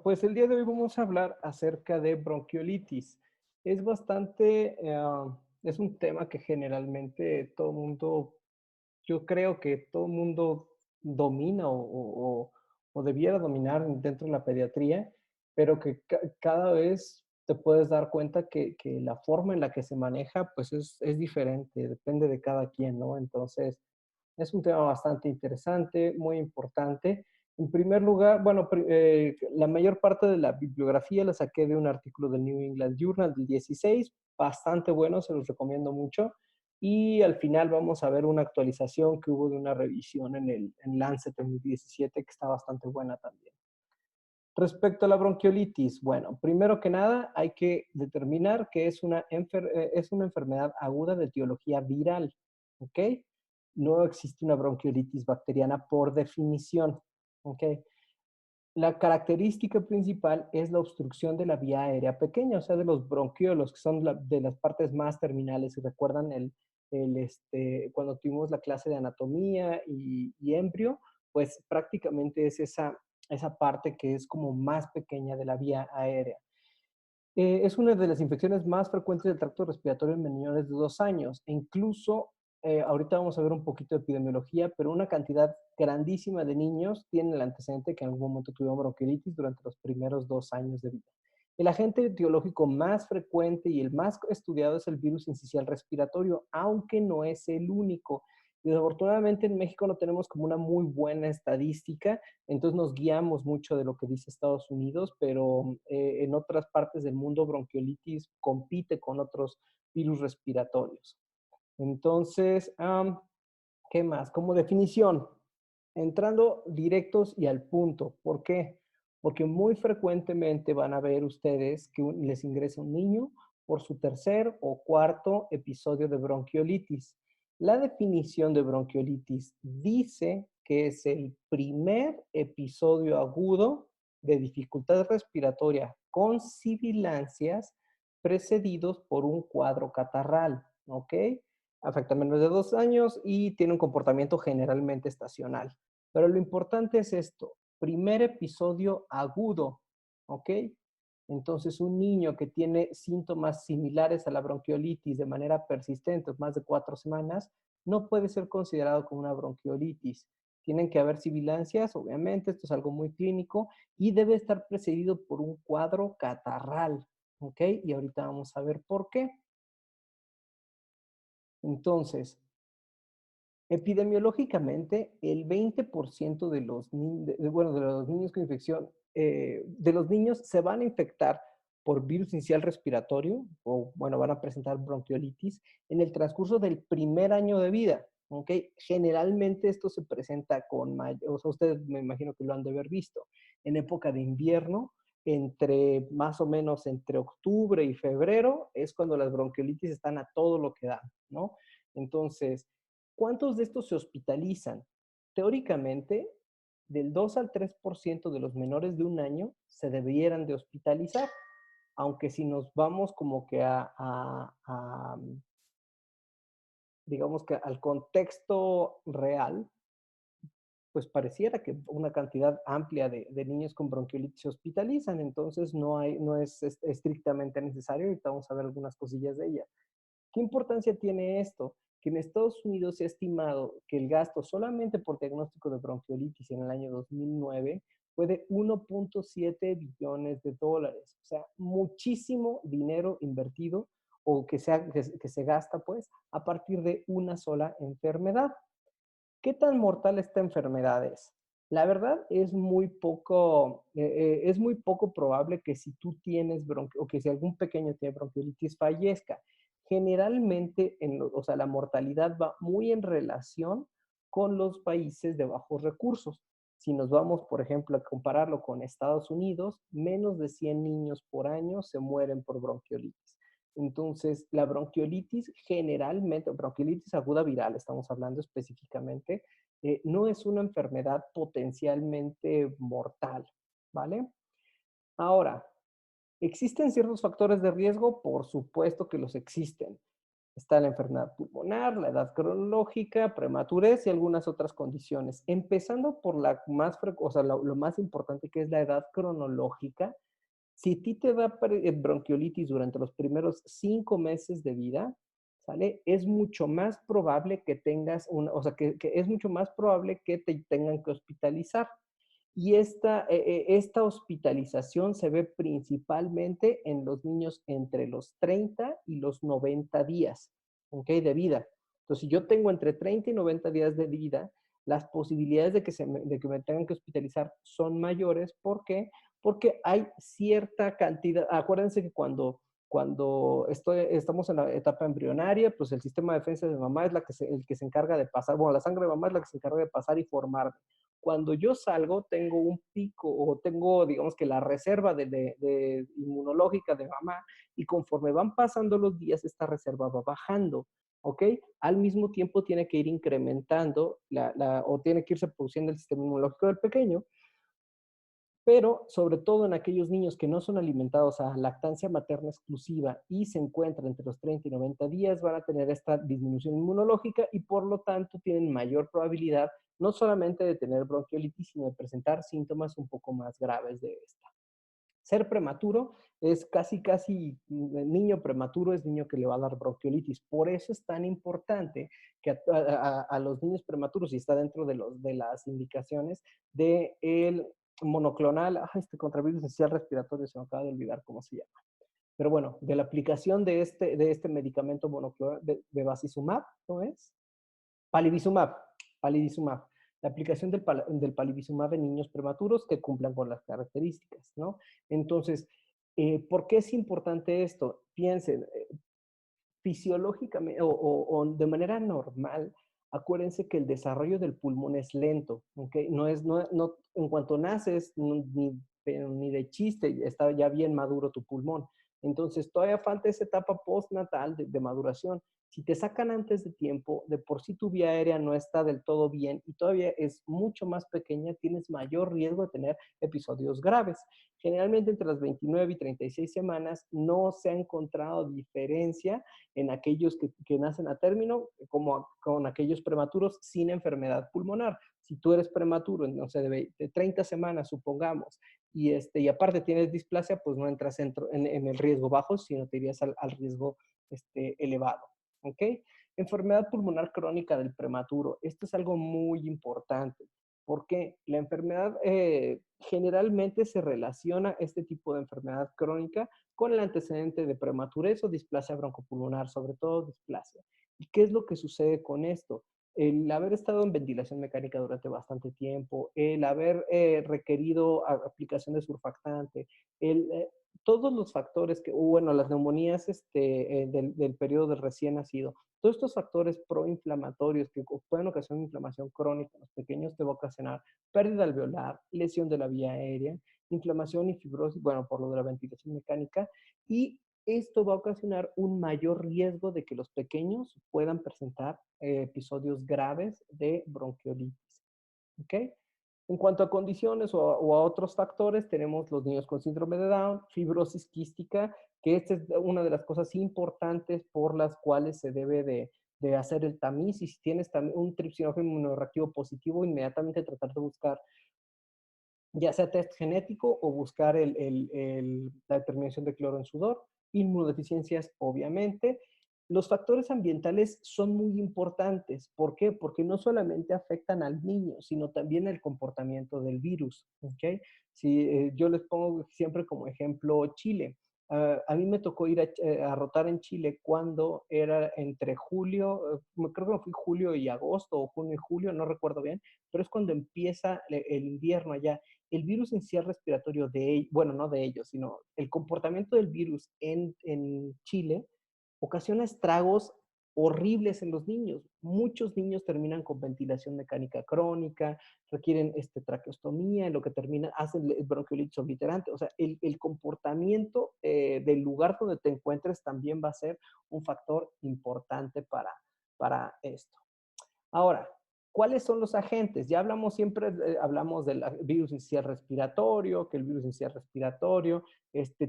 Pues el día de hoy vamos a hablar acerca de bronquiolitis. Es bastante, es un tema que generalmente todo mundo, yo creo que todo mundo domina o debiera dominar dentro de la pediatría, pero que cada vez te puedes dar cuenta que la forma en la que se maneja, pues es diferente, depende de cada quien, ¿no? Entonces, es un tema bastante interesante, muy importante. En primer lugar, bueno, la mayor parte de la bibliografía la saqué de un artículo del New England Journal del 16, bastante bueno, se los recomiendo mucho. Y al final vamos a ver una actualización que hubo de una revisión en Lancet en el 17, que está bastante buena también. Respecto a la bronquiolitis, bueno, primero que nada hay que determinar que es una enfermedad aguda de etiología viral, ¿ok? No existe una bronquiolitis bacteriana por definición, ¿ok? La característica principal es la obstrucción de la vía aérea pequeña, o sea, de los bronquiolos, que son de las partes más terminales. Si recuerdan cuando tuvimos la clase de anatomía y embrio, pues prácticamente es esa parte que es como más pequeña de la vía aérea. Es una de las infecciones más frecuentes del tracto respiratorio en menores de 2 años. E incluso, ahorita vamos a ver un poquito de epidemiología, pero una cantidad grandísima de niños tienen el antecedente que en algún momento tuvieron bronquiolitis durante los primeros 2 años de vida. El agente etiológico más frecuente y el más estudiado es el virus incisional respiratorio, aunque no es el único. Desafortunadamente en México no tenemos como una muy buena estadística, entonces nos guiamos mucho de lo que dice Estados Unidos, pero en otras partes del mundo bronquiolitis compite con otros virus respiratorios. Entonces, ¿qué más? Como definición, entrando directos y al punto. ¿Por qué? Porque muy frecuentemente van a ver ustedes que les ingresa un niño por su tercer o cuarto episodio de bronquiolitis. La definición de bronquiolitis dice que es el primer episodio agudo de dificultad respiratoria con sibilancias precedidos por un cuadro catarral, ¿ok? Afecta a menos de 2 años y tiene un comportamiento generalmente estacional. Pero lo importante es esto, primer episodio agudo, ¿ok? Entonces, un niño que tiene síntomas similares a la bronquiolitis de manera persistente, más de 4 semanas, no puede ser considerado como una bronquiolitis. Tienen que haber sibilancias, obviamente, esto es algo muy clínico, y debe estar precedido por un cuadro catarral, ¿ok? Y ahorita vamos a ver por qué. Entonces, epidemiológicamente, el 20% de los, bueno, de los niños con infección, de los niños se van a infectar por virus inicial respiratorio o, bueno, van a presentar bronquiolitis en el transcurso del primer año de vida. ¿Ok? Generalmente esto se presenta o sea, ustedes me imagino que lo han de haber visto, en época de invierno, más o menos entre octubre y febrero, es cuando las bronquiolitis están a todo lo que dan, ¿no? Entonces, ¿cuántos de estos se hospitalizan? Teóricamente, del 2 al 3% de los menores de 1 año se debieran de hospitalizar, aunque si nos vamos como que digamos que al contexto real, pues pareciera que una cantidad amplia de niños con bronquiolitis se hospitalizan, entonces no es estrictamente necesario, ahorita vamos a ver algunas cosillas de ella. ¿Qué importancia tiene esto? Que en Estados Unidos se ha estimado que el gasto solamente por diagnóstico de bronquiolitis en el año 2009 fue de 1.7 billones de dólares. O sea, muchísimo dinero invertido o que se gasta pues a partir de una sola enfermedad. ¿Qué tan mortal esta enfermedad es? La verdad es muy poco probable que si tú tienes o que si algún pequeño tiene bronquiolitis fallezca. Generalmente, o sea, la mortalidad va muy en relación con los países de bajos recursos. Si nos vamos, por ejemplo, a compararlo con Estados Unidos, menos de 100 niños por año se mueren por bronquiolitis. Entonces, la bronquiolitis generalmente, bronquiolitis aguda viral, estamos hablando específicamente, no es una enfermedad potencialmente mortal, ¿vale? Ahora, ¿existen ciertos factores de riesgo? Por supuesto que los existen. Está la enfermedad pulmonar, la edad cronológica, prematurez y algunas otras condiciones. Empezando por la más, o sea, lo más importante que es la edad cronológica. Si a ti te da bronquiolitis durante los primeros 5 meses de vida, ¿sale? Es mucho más probable que tengas una, o sea, que es mucho más probable que te tengan que hospitalizar. Y esta hospitalización se ve principalmente en los niños entre los 30 y los 90 días, ¿ok? De vida. Entonces, si yo tengo entre 30 y 90 días de vida, las posibilidades de que me tengan que hospitalizar son mayores. ¿Por qué? Porque hay cierta cantidad. Acuérdense que cuando estamos en la etapa embrionaria, pues el sistema de defensa de mamá es el que se encarga de pasar, bueno, la sangre de mamá es la que se encarga de pasar y formar. Cuando yo salgo, tengo un pico o tengo, digamos que la reserva de inmunológica de mamá, y conforme van pasando los días, esta reserva va bajando, ¿ok? Al mismo tiempo tiene que ir incrementando o tiene que irse produciendo el sistema inmunológico del pequeño, pero sobre todo en aquellos niños que no son alimentados a lactancia materna exclusiva y se encuentran entre los 30 y 90 días, van a tener esta disminución inmunológica y por lo tanto tienen mayor probabilidad no solamente de tener bronquiolitis, sino de presentar síntomas un poco más graves de esta. Ser prematuro es casi, niño prematuro es niño que le va a dar bronquiolitis. Por eso es tan importante que a los niños prematuros, y está dentro de las indicaciones, de el monoclonal, este contravirus esencial respiratorio, se me acaba de olvidar cómo se llama. Pero bueno, de la aplicación de este medicamento monoclonal, de bevacizumab, ¿no es? Palivizumab, palivizumab. La aplicación del palivizumab en niños prematuros que cumplan con las características, ¿no? Entonces, ¿por qué es importante esto? Piensen, fisiológicamente o de manera normal, acuérdense que el desarrollo del pulmón es lento, ¿ok? No, en cuanto naces, ni de chiste, está ya bien maduro tu pulmón. Entonces, todavía falta esa etapa postnatal de maduración. Si te sacan antes de tiempo, de por sí tu vía aérea no está del todo bien y todavía es mucho más pequeña, tienes mayor riesgo de tener episodios graves. Generalmente entre las 29 y 36 semanas no se ha encontrado diferencia en aquellos que nacen a término, como con aquellos prematuros sin enfermedad pulmonar. Si tú eres prematuro, no sé, de 30 semanas, supongamos, y aparte tienes displasia, pues no entras en el riesgo bajo, sino te irías al riesgo elevado. ¿Ok? Enfermedad pulmonar crónica del prematuro. Esto es algo muy importante, porque la enfermedad generalmente se relaciona, este tipo de enfermedad crónica, con el antecedente de prematurez o displasia broncopulmonar, sobre todo displasia. ¿Y qué es lo que sucede con esto? El haber estado en ventilación mecánica durante bastante tiempo, el haber requerido aplicación de surfactante, todos los factores bueno, las neumonías del periodo de recién nacido, todos estos factores proinflamatorios que pueden ocasionar inflamación crónica en los pequeños te va a ocasionar pérdida alveolar, lesión de la vía aérea, inflamación y fibrosis, bueno, por lo de la ventilación mecánica, y esto va a ocasionar un mayor riesgo de que los pequeños puedan presentar episodios graves de bronquiolitis. ¿Ok? En cuanto a condiciones o a otros factores, tenemos los niños con síndrome de Down, fibrosis quística, que esta es una de las cosas importantes por las cuales se debe de hacer el tamiz. Y si tienes un tripsinógeno inmunoreactivo positivo, inmediatamente tratar de buscar ya sea test genético o buscar la determinación de cloro en sudor. Inmunodeficiencias, obviamente. Los factores ambientales son muy importantes. ¿Por qué? Porque no solamente afectan al niño, sino también el comportamiento del virus. ¿Ok? Si, yo les pongo siempre como ejemplo Chile. A mí me tocó ir a rotar en Chile cuando era entre julio, creo que fui julio y agosto, o junio y julio, no recuerdo bien, pero es cuando empieza el invierno allá. El virus en sí respiratorio bueno, no de ellos, sino el comportamiento del virus en Chile ocasiona estragos horribles en los niños. Muchos niños terminan con ventilación mecánica crónica, requieren traqueostomía, en lo que termina, hacen bronquiolitis obliterante. O sea, el comportamiento del lugar donde te encuentres también va a ser un factor importante para esto. Ahora, ¿Cuáles son los agentes? Ya hablamos siempre, hablamos del virus inicial respiratorio, que el virus inicial respiratorio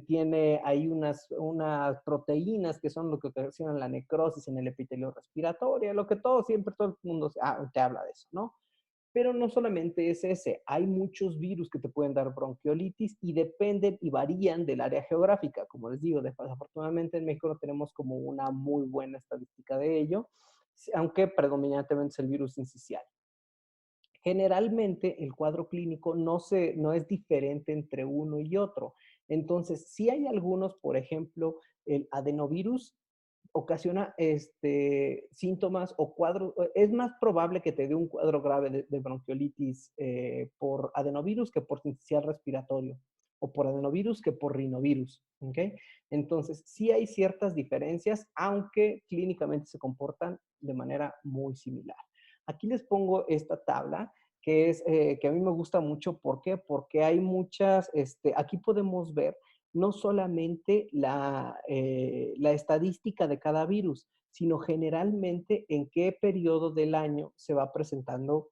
tiene ahí unas proteínas que son lo que ocasionan la necrosis en el epitelio respiratorio, lo que siempre todo el mundo te habla de eso, ¿no? Pero no solamente es ese, hay muchos virus que te pueden dar bronquiolitis y dependen y varían del área geográfica. Como les digo, desafortunadamente en México no tenemos como una muy buena estadística de ello, aunque predominantemente es el virus sincicial. Generalmente el cuadro clínico no es diferente entre uno y otro. Entonces, si hay algunos, por ejemplo, el adenovirus ocasiona síntomas o cuadros, es más probable que te dé un cuadro grave de bronquiolitis por adenovirus que por sincicial respiratorio, o por adenovirus que por rinovirus, ¿ok? Entonces, sí hay ciertas diferencias, aunque clínicamente se comportan de manera muy similar. Aquí les pongo esta tabla que a mí me gusta mucho. ¿Por qué? Porque hay muchas, aquí podemos ver no solamente la estadística de cada virus, sino generalmente en qué periodo del año se va presentando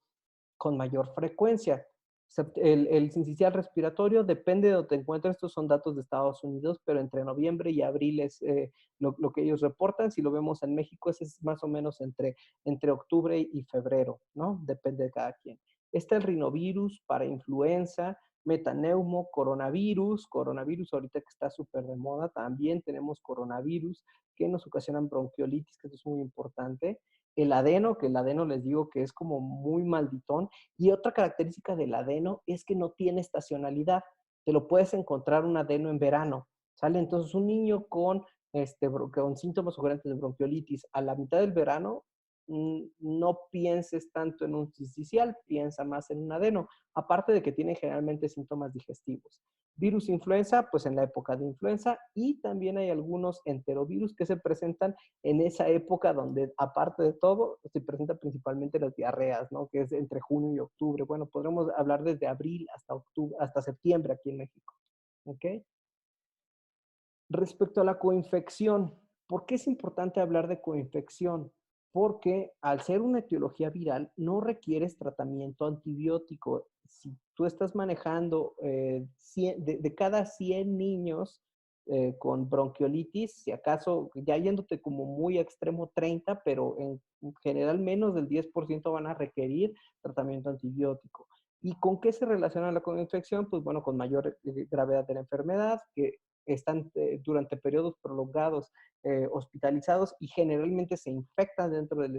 con mayor frecuencia. El sincicial respiratorio depende de donde te encuentres. Estos son datos de Estados Unidos, pero entre noviembre y abril es lo que ellos reportan. Si lo vemos en México, ese es más o menos entre octubre y febrero, ¿no? Depende de cada quien. Está el rinovirus para influenza, metaneumo, coronavirus ahorita que está súper de moda. También tenemos coronavirus que nos ocasionan bronquiolitis, que eso es muy importante. El adeno, que el adeno les digo que es como muy malditón. Y otra característica del adeno es que no tiene estacionalidad. Te lo puedes encontrar un adeno en verano, ¿sale? Entonces un niño con síntomas sugerentes de bronquiolitis a la mitad del verano, no pienses tanto en un sincicial, piensa más en un adeno, aparte de que tiene generalmente síntomas digestivos. Virus influenza, pues en la época de influenza, y también hay algunos enterovirus que se presentan en esa época donde, aparte de todo, se presentan principalmente las diarreas, ¿no? Que es entre junio y octubre. Bueno, podremos hablar desde abril hasta octubre, hasta septiembre aquí en México, ¿ok? Respecto a la coinfección, ¿por qué es importante hablar de coinfección? Porque al ser una etiología viral, no requieres tratamiento antibiótico. Si tú estás manejando de cada 100 niños con bronquiolitis, si acaso ya yéndote como muy extremo 30, pero en general menos del 10% van a requerir tratamiento antibiótico. ¿Y con qué se relaciona la coinfección? Pues bueno, con mayor gravedad de la enfermedad, que están durante periodos prolongados hospitalizados y generalmente se infectan dentro del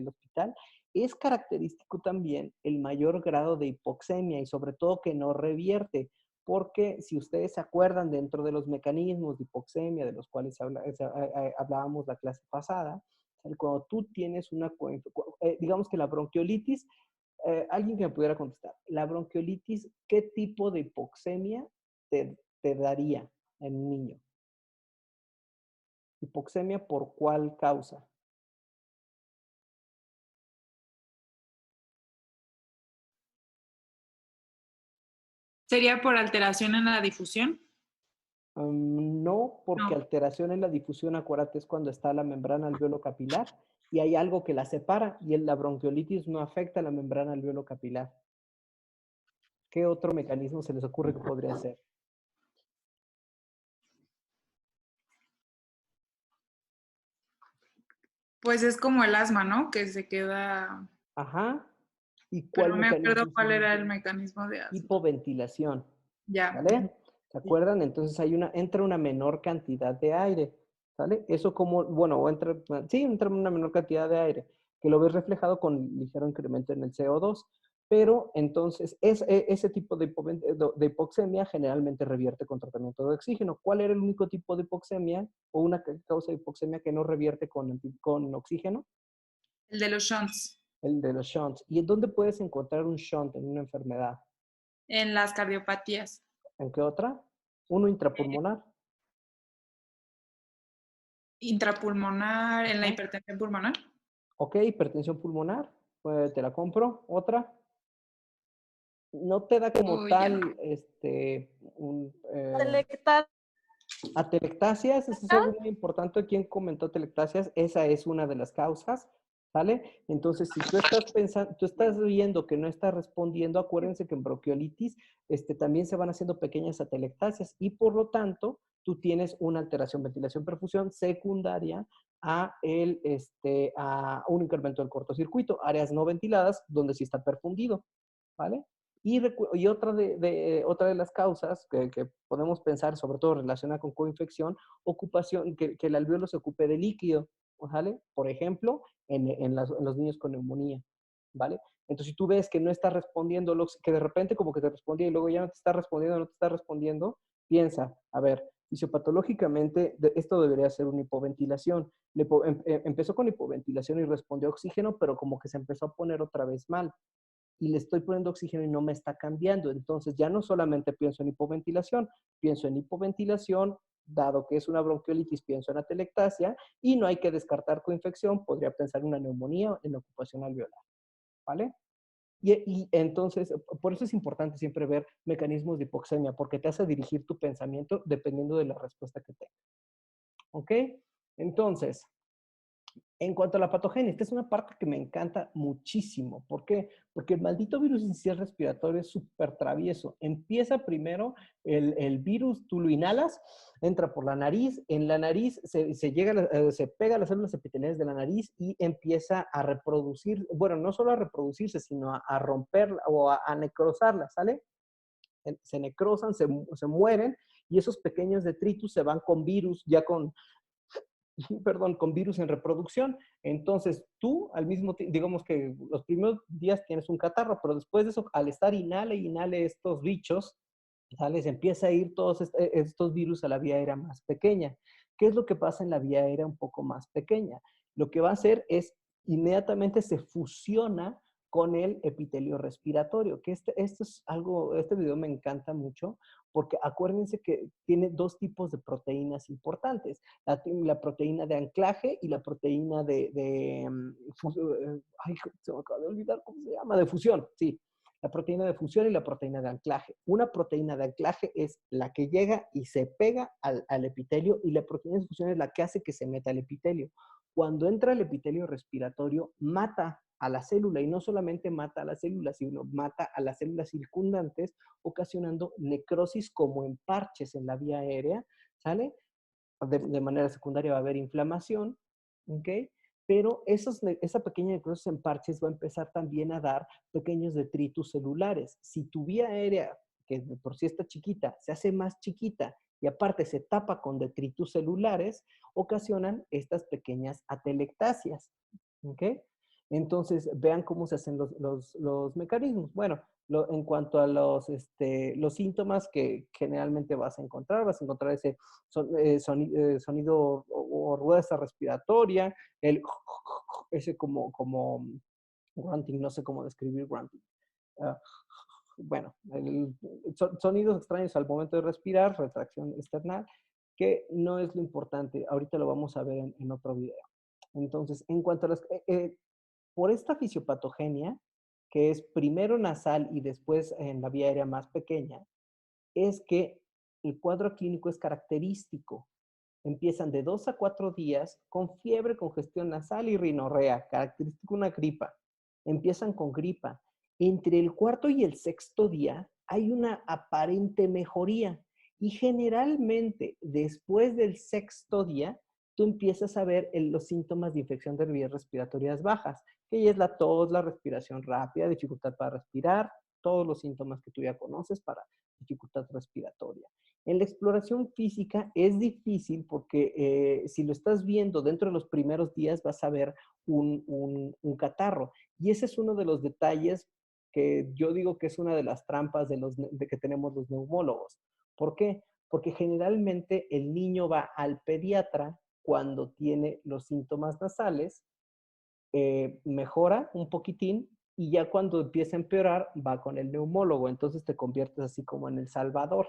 hospital. Es característico también el mayor grado de hipoxemia y sobre todo que no revierte, porque si ustedes se acuerdan dentro de los mecanismos de hipoxemia de los cuales hablábamos la clase pasada, cuando tú tienes digamos que la bronquiolitis, alguien que me pudiera contestar, la bronquiolitis, ¿qué tipo de hipoxemia te daría en un niño? ¿Hipoxemia por cuál causa? ¿Sería por alteración en la difusión? No, porque No. alteración en la difusión, acuérdate, es cuando está la membrana alveolo capilar y hay algo que la separa, y la bronquiolitis no afecta a la membrana alveolo capilar. ¿Qué otro mecanismo se les ocurre que podría ser? Pues es como el asma, ¿no? Que se queda, Ajá. ¿Y pero cuál no me acuerdo mecanismo cuál sería? era el mecanismo de asma. Hipoventilación. Ya. ¿Sale? ¿Se acuerdan? Entonces entra una menor cantidad de aire. ¿Sale? Eso como, bueno, entra una menor cantidad de aire, que lo ves reflejado con ligero incremento en el CO2. Pero entonces ese tipo de hipoxemia generalmente revierte con tratamiento de oxígeno. ¿Cuál era el único tipo de hipoxemia o una causa de hipoxemia que no revierte con oxígeno? El de los shunts. El de los shunts. ¿Y en dónde puedes encontrar un shunt en una enfermedad? En las cardiopatías. ¿En qué otra? Uno intrapulmonar. Intrapulmonar, en la Ajá. hipertensión pulmonar. Ok, hipertensión pulmonar, pues te la compro. Otra, no te da como Uy, ya no. tal, atelectasias, eso es algo muy importante. ¿Quién comentó atelectasias? Esa es una de las causas. ¿Sale? Entonces, si tú estás pensando, tú estás viendo que no está respondiendo, acuérdense que en bronquiolitis también se van haciendo pequeñas atelectasias y por lo tanto tú tienes una alteración ventilación-perfusión secundaria a un incremento del cortocircuito, áreas no ventiladas donde sí está perfundido, ¿vale? Y otra de las causas que podemos pensar, sobre todo relacionada con coinfección, ocupación, que el alveolo se ocupe de líquido, ¿vale? Por ejemplo, en los niños con neumonía, ¿vale? Entonces, si tú ves que no está respondiendo, que de repente como que te respondía y luego ya no te está respondiendo, no te está respondiendo, piensa, a ver, fisiopatológicamente esto debería ser una hipoventilación. Empezó con hipoventilación y respondió oxígeno, pero como que se empezó a poner otra vez mal y le estoy poniendo oxígeno y no me está cambiando. Entonces ya no solamente pienso en hipoventilación, dado que es una bronquiolitis, pienso en atelectasia y no hay que descartar coinfección, podría pensar en una neumonía en ocupación alveolar, ¿vale? Y entonces, por eso es importante siempre ver mecanismos de hipoxemia, porque te hace dirigir tu pensamiento dependiendo de la respuesta que tengas. ¿Ok? Entonces, en cuanto a la patogenia, esta es una parte que me encanta muchísimo. ¿Por qué? Porque el maldito virus incisional respiratorio es súper travieso. Empieza primero el virus, tú lo inhalas, entra por la nariz, en la nariz se pega a las células epiteliales de la nariz y empieza a reproducir, bueno, no solo a reproducirse, sino a romper o a necrosarla, ¿sale? Se necrosan, se mueren y esos pequeños detritus se van con virus, ya con perdón, con virus en reproducción. Entonces, tú al mismo tiempo, digamos que los primeros días tienes un catarro, pero después de eso, al estar inhale estos bichos, ¿sale? Se empieza a ir todos estos virus a la vía aérea más pequeña. ¿Qué es lo que pasa en la vía aérea un poco más pequeña? Lo que va a hacer es inmediatamente se fusiona con el epitelio respiratorio, que esto es algo, este video me encanta mucho, porque acuérdense que tiene dos tipos de proteínas importantes la proteína de anclaje y la proteína ay, se me acaba de olvidar cómo se llama, de fusión, sí. La proteína de fusión y la proteína de anclaje. Una proteína de anclaje es la que llega y se pega al epitelio y la proteína de fusión es la que hace que se meta al epitelio. Cuando entra el epitelio respiratorio, mata a la célula y no solamente mata a la célula, sino mata a las células circundantes, ocasionando necrosis como en parches en la vía aérea, ¿sale? De manera secundaria va a haber inflamación, ¿ok? Pero esa pequeña necrosis en parches va a empezar también a dar pequeños detritus celulares. Si tu vía aérea, que por sí está chiquita, se hace más chiquita y aparte se tapa con detritus celulares, ocasionan estas pequeñas atelectasias, ¿ok? Entonces, vean cómo se hacen los mecanismos. Bueno, en cuanto a los síntomas que generalmente vas a encontrar ese sonido o rueda respiratoria, ese como grunting, no sé cómo describir grunting. Uh, bueno, sonidos extraños al momento de respirar, retracción external, que no es lo importante. Ahorita lo vamos a ver en otro video. Entonces, en cuanto a por esta fisiopatogenia, que es primero nasal y después en la vía aérea más pequeña, es que el cuadro clínico es característico. Empiezan de 2 a 4 días con fiebre, congestión nasal y rinorrea, característico una gripa. Empiezan con gripa. Entre el cuarto y el sexto día hay una aparente mejoría y generalmente después del sexto día tú empiezas a ver los síntomas de infección de vías respiratorias bajas, que ya es la tos, la respiración rápida, dificultad para respirar, todos los síntomas que tú ya conoces para dificultad respiratoria. En la exploración física es difícil porque si lo estás viendo dentro de los primeros días vas a ver un catarro. Y ese es uno de los detalles que yo digo que es una de las trampas de que tenemos los neumólogos. ¿Por qué? Porque generalmente el niño va al pediatra cuando tiene los síntomas nasales, mejora un poquitín y ya cuando empieza a empeorar va con el neumólogo. Entonces te conviertes así como en el salvador.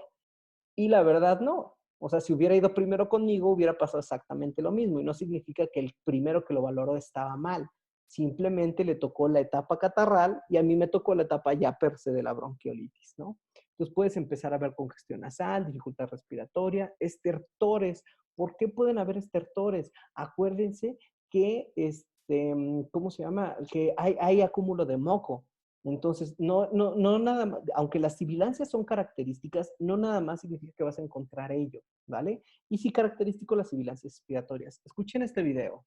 Y la verdad no. O sea, si hubiera ido primero conmigo, hubiera pasado exactamente lo mismo. Y no significa que el primero que lo valoró estaba mal. Simplemente le tocó la etapa catarral y a mí me tocó la etapa ya per se de la bronquiolitis, ¿no? Entonces puedes empezar a ver congestión nasal, dificultad respiratoria, estertores. ¿Por qué pueden haber estertores? Acuérdense que ¿cómo se llama? Que hay acúmulo de moco. Entonces, no nada más, aunque las sibilancias son características, no nada más significa que vas a encontrar ello, ¿vale? Y sí característico las sibilancias respiratorias. Escuchen este video.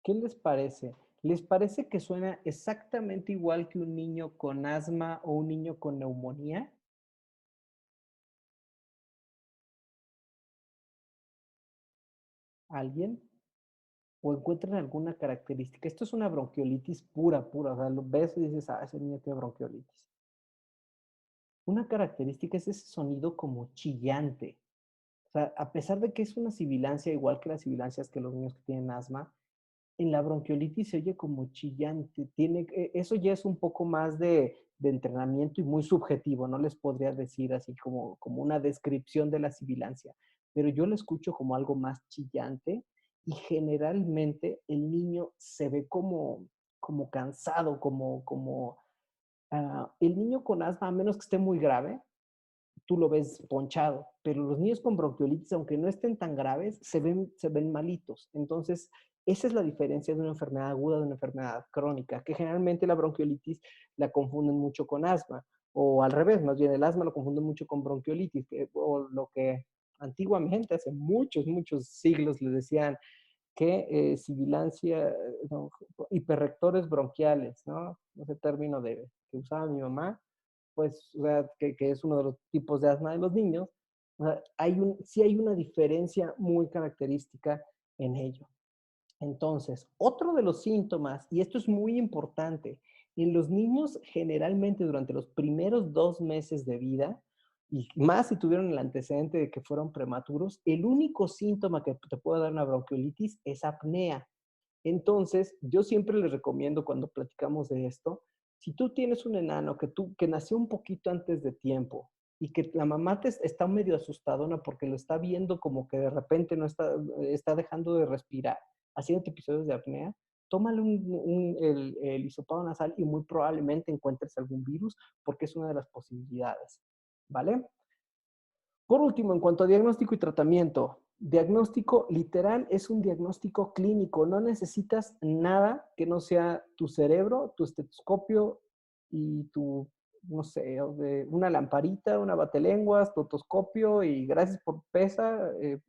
¿Qué les parece? ¿Les parece que suena exactamente igual que un niño con asma o un niño con neumonía? ¿Alguien? ¿O encuentran alguna característica? Esto es una bronquiolitis pura, pura. O sea, lo ves y dices, ah, ese niño tiene bronquiolitis. Una característica es ese sonido como chillante. O sea, a pesar de que es una sibilancia, igual que las sibilancias que los niños que tienen asma, en la bronquiolitis se oye como chillante. Eso ya es un poco más de entrenamiento y muy subjetivo. No les podría decir así como una descripción de la sibilancia, pero yo lo escucho como algo más chillante y generalmente el niño se ve como cansado, el niño con asma, a menos que esté muy grave, tú lo ves ponchado, pero los niños con bronquiolitis, aunque no estén tan graves, se ven malitos. Entonces, esa es la diferencia de una enfermedad aguda de una enfermedad crónica, que generalmente la bronquiolitis la confunden mucho con asma, o al revés, más bien el asma lo confunden mucho con bronquiolitis, o lo que antiguamente, hace muchos, muchos siglos, le decían que sibilancia, no, hiperrectores bronquiales, ¿no? Ese término que usaba mi mamá, pues, o sea, que es uno de los tipos de asma de los niños, o sea, sí hay una diferencia muy característica en ello. Entonces, otro de los síntomas, y esto es muy importante, en los niños generalmente durante los primeros 2 meses de vida, y más si tuvieron el antecedente de que fueron prematuros, el único síntoma que te puede dar una bronquiolitis es apnea. Entonces, yo siempre les recomiendo cuando platicamos de esto, si tú tienes un enano que nació un poquito antes de tiempo y que la mamá está medio asustadona porque lo está viendo como que de repente no está dejando de respirar, haciendo episodios de apnea, tómale el hisopado nasal y muy probablemente encuentres algún virus porque es una de las posibilidades, ¿vale? Por último, en cuanto a diagnóstico y tratamiento, diagnóstico literal es un diagnóstico clínico. No necesitas nada que no sea tu cerebro, tu estetoscopio y no sé, una lamparita, una batelenguas, tu otoscopio y gracias por pesa e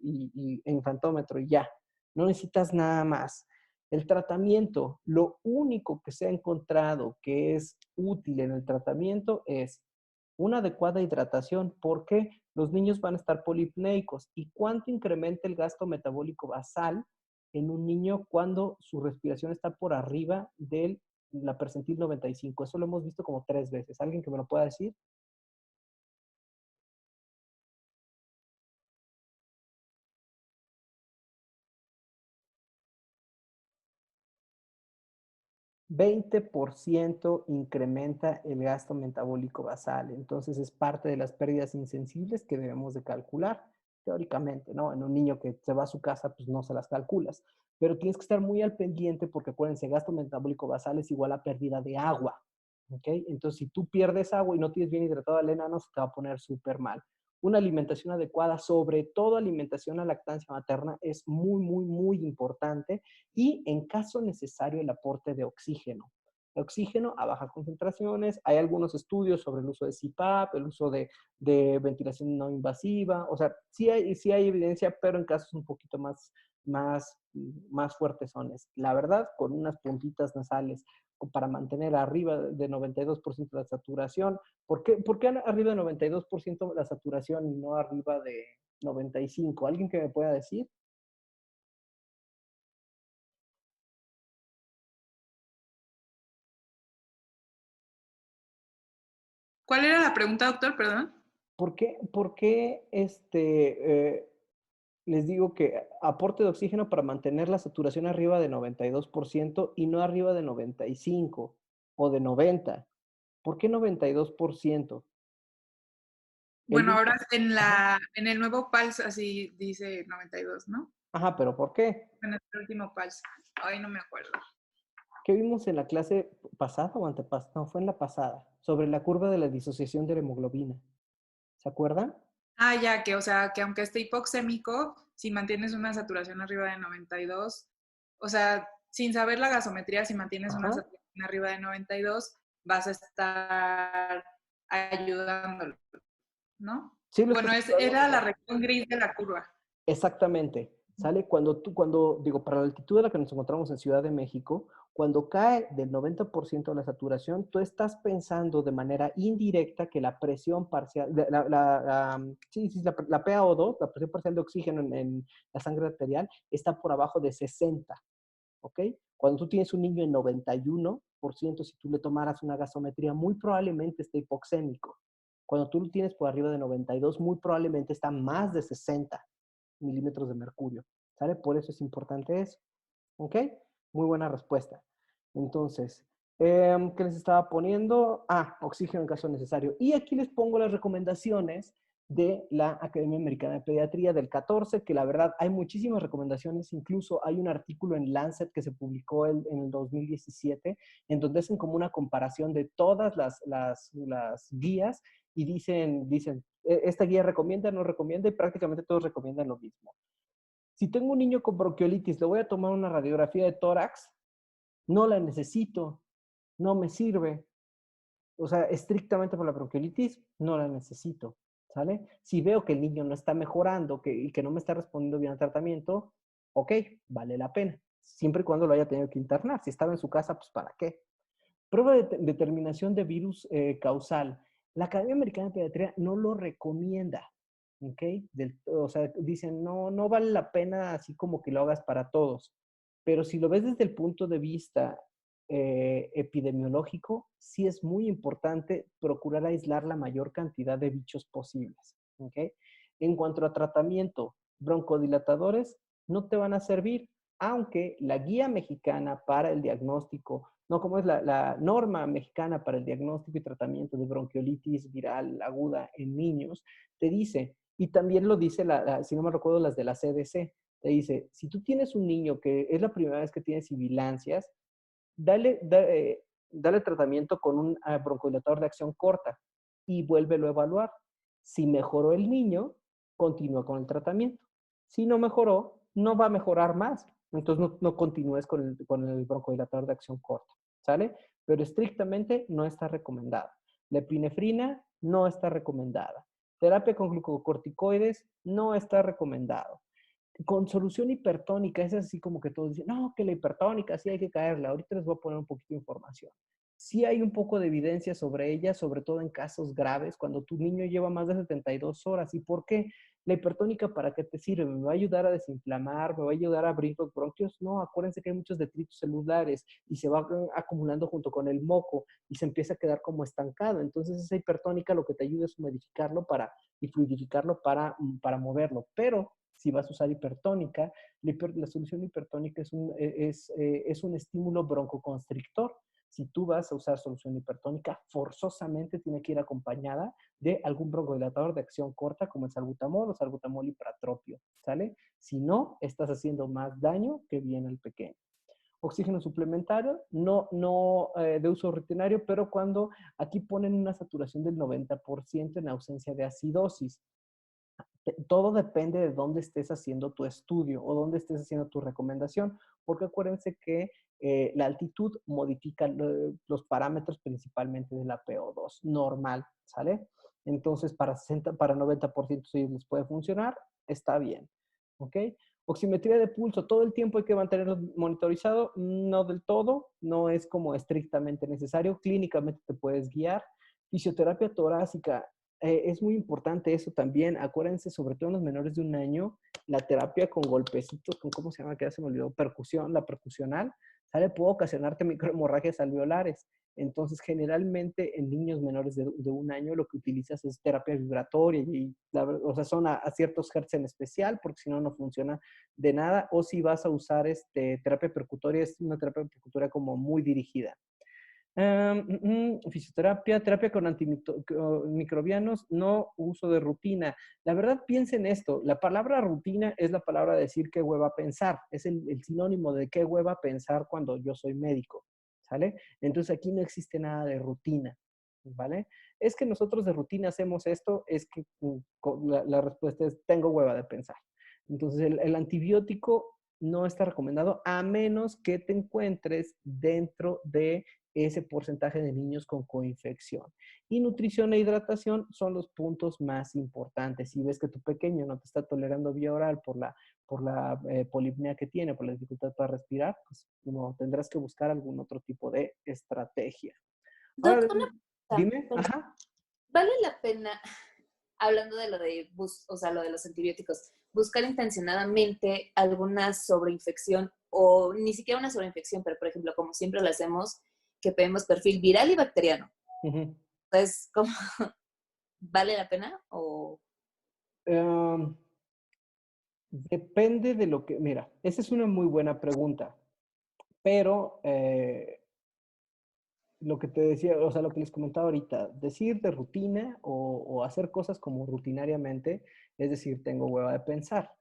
infantómetro y ya. No necesitas nada más. El tratamiento, lo único que se ha encontrado que es útil en el tratamiento es una adecuada hidratación, porque los niños van a estar polipneicos. ¿Y cuánto incrementa el gasto metabólico basal en un niño cuando su respiración está por arriba de la percentil 95? Eso lo hemos visto como 3 veces. ¿Alguien que me lo pueda decir? 20% incrementa el gasto metabólico basal. Entonces es parte de las pérdidas insensibles que debemos de calcular, teóricamente, ¿no? En un niño que se va a su casa, pues no se las calculas. Pero tienes que estar muy al pendiente porque acuérdense, gasto metabólico basal es igual a pérdida de agua. ¿Ok? Entonces, si tú pierdes agua y no tienes bien hidratado al enano, se te va a poner súper mal. Una alimentación adecuada, sobre todo alimentación a lactancia materna, es muy, muy, muy importante y en caso necesario el aporte de oxígeno. Oxígeno a bajas concentraciones, hay algunos estudios sobre el uso de CPAP, el uso de ventilación no invasiva, o sea, sí hay evidencia, pero en casos un poquito más, más fuertes son. La verdad, con unas puntitas nasales para mantener arriba de 92% la saturación. ¿Por qué arriba de 92% la saturación y no arriba de 95%? ¿Alguien que me pueda decir? ¿Cuál era la pregunta, doctor? Perdón. ¿Por qué les digo que aporte de oxígeno para mantener la saturación arriba de 92% y no arriba de 95 o de 90? ¿Por qué 92%? El Bueno, niño, ahora ajá, en el nuevo PALS así dice 92, ¿no? ajá, pero ¿por qué? En el último PALS. Ay, no me acuerdo. ¿Qué vimos en la clase pasada o antepasada? No, fue en la pasada, sobre la curva de la disociación de la hemoglobina. ¿Se acuerdan? Ah, ya, que o sea, que aunque esté hipoxémico, si mantienes una saturación arriba de 92, o sea, sin saber la gasometría, si mantienes una Ajá. saturación arriba de 92, vas a estar ayudándolo, ¿no? Sí, lo Bueno, estás ayudando, era la pero región gris de la curva. exactamente. ¿Sale? Digo, para la altitud a la que nos encontramos en Ciudad de México, cuando cae del 90% de la saturación, tú estás pensando de manera indirecta que la presión parcial, la PaO2, la presión parcial de oxígeno en la sangre arterial, está por abajo de 60, ¿ok? Cuando tú tienes un niño en 91%, si tú le tomaras una gasometría, muy probablemente esté hipoxémico. Cuando tú lo tienes por arriba de 92, muy probablemente está más de 60 milímetros de mercurio, ¿sale? Por eso es importante eso, ¿ok? Muy buena respuesta. Entonces, ¿qué les estaba poniendo? Ah, oxígeno en caso necesario. Y aquí les pongo las recomendaciones de la Academia Americana de Pediatría del 14, que la verdad hay muchísimas recomendaciones, incluso hay un artículo en Lancet que se publicó en el 2017, en donde hacen como una comparación de todas las guías y dicen, esta guía recomienda, no recomienda, y prácticamente todos recomiendan lo mismo. Si tengo un niño con bronquiolitis, le voy a tomar una radiografía de tórax, no la necesito, no me sirve. O sea, estrictamente por la bronquiolitis, no la necesito, ¿sale? Si veo que el niño no está mejorando y que no me está respondiendo bien al tratamiento, ok, vale la pena, siempre y cuando lo haya tenido que internar. Si estaba en su casa, pues ¿para qué? Prueba de determinación de virus causal. La Academia Americana de Pediatría no lo recomienda, ¿ok? O sea, dicen, no, no vale la pena así como que lo hagas para todos. Pero si lo ves desde el punto de vista epidemiológico, sí es muy importante procurar aislar la mayor cantidad de bichos posibles, ¿ok? En cuanto a tratamiento, broncodilatadores no te van a servir, aunque la guía mexicana para el diagnóstico, no como es la norma mexicana para el diagnóstico y tratamiento de bronquiolitis viral aguda en niños, te dice, y también lo dice, si no me recuerdo, las de la CDC, te dice, si tú tienes un niño que es la primera vez que tiene sibilancias, dale tratamiento con un broncodilatador de acción corta y vuélvelo a evaluar. Si mejoró el niño, continúa con el tratamiento. Si no mejoró, no va a mejorar más. Entonces no continúes con el broncodilatador de acción corta, ¿sale? Pero estrictamente no está recomendada. La epinefrina no está recomendada. Terapia con glucocorticoides no está recomendado. Con solución hipertónica, es así como que todos dicen, no, que la hipertónica sí hay que caerla. Ahorita les voy a poner un poquito de información. Sí hay un poco de evidencia sobre ella, sobre todo en casos graves, cuando tu niño lleva más de 72 horas. ¿Y por qué? La hipertónica, ¿para qué te sirve? ¿Me va a ayudar a desinflamar? ¿Me va a ayudar a abrir los bronquios? No, acuérdense que hay muchos detritos celulares y se va acumulando junto con el moco y se empieza a quedar como estancado. Entonces esa hipertónica lo que te ayuda es humidificarlo y fluidificarlo para moverlo. Pero si vas a usar hipertónica, la solución hipertónica es un estímulo broncoconstrictor. Si tú vas a usar solución hipertónica, forzosamente tiene que ir acompañada de algún broncodilatador de acción corta como el salbutamol o salbutamol hipratropio, ¿sale? Si no, estás haciendo más daño que bien al pequeño. Oxígeno suplementario, no de uso rutinario, pero cuando aquí ponen una saturación del 90% en ausencia de acidosis. Todo depende de dónde estés haciendo tu estudio o dónde estés haciendo tu recomendación, porque acuérdense que la altitud modifica los parámetros principalmente de la PO2 normal, ¿sale? Entonces, para 90% si les puede funcionar, está bien, ¿ok? Oximetría de pulso, todo el tiempo hay que mantenerlo monitorizado, no del todo, no es como estrictamente necesario, clínicamente te puedes guiar. Fisioterapia torácica, es muy importante eso también. Acuérdense, sobre todo en los menores de 1 año, la terapia con golpecitos, con cómo se llama, que ya se me olvidó, percusión, la percusional, ¿sale? Puede ocasionarte microhemorragias alveolares. Entonces, generalmente en niños menores de 1 año lo que utilizas es terapia vibratoria y, o sea, son a ciertos hertz en especial, porque si no, no funciona de nada. O si vas a usar terapia percutoria, es una terapia percutoria como muy dirigida. Fisioterapia, terapia con antimicrobianos, no uso de rutina. La verdad, piensen esto, la palabra rutina es la palabra de decir qué hueva pensar, es el sinónimo de qué hueva pensar cuando yo soy médico, ¿sale? Entonces aquí no existe nada de rutina, ¿vale? Es que nosotros de rutina hacemos esto, es que la respuesta es tengo hueva de pensar. Entonces el antibiótico no está recomendado a menos que te encuentres dentro de ese porcentaje de niños con coinfección. Y nutrición e hidratación son los puntos más importantes. Si ves que tu pequeño no te está tolerando vía oral por la polipnea que tiene, por la dificultad para respirar, pues no, tendrás que buscar algún otro tipo de estrategia. Doc, Ahora, una dime, pregunta. ajá. ¿Vale la pena, hablando de lo de, o sea, lo de los antibióticos, buscar intencionadamente alguna sobreinfección o ni siquiera una sobreinfección, pero por ejemplo, como siempre lo hacemos, que pedimos perfil viral y bacteriano? Uh-huh. Entonces, ¿cómo vale la pena o...? Depende de lo que, mira, esa es una muy buena pregunta, pero lo que te decía, o sea, lo que les comentaba ahorita, decir de rutina o hacer cosas como rutinariamente, es decir, tengo hueva de pensar.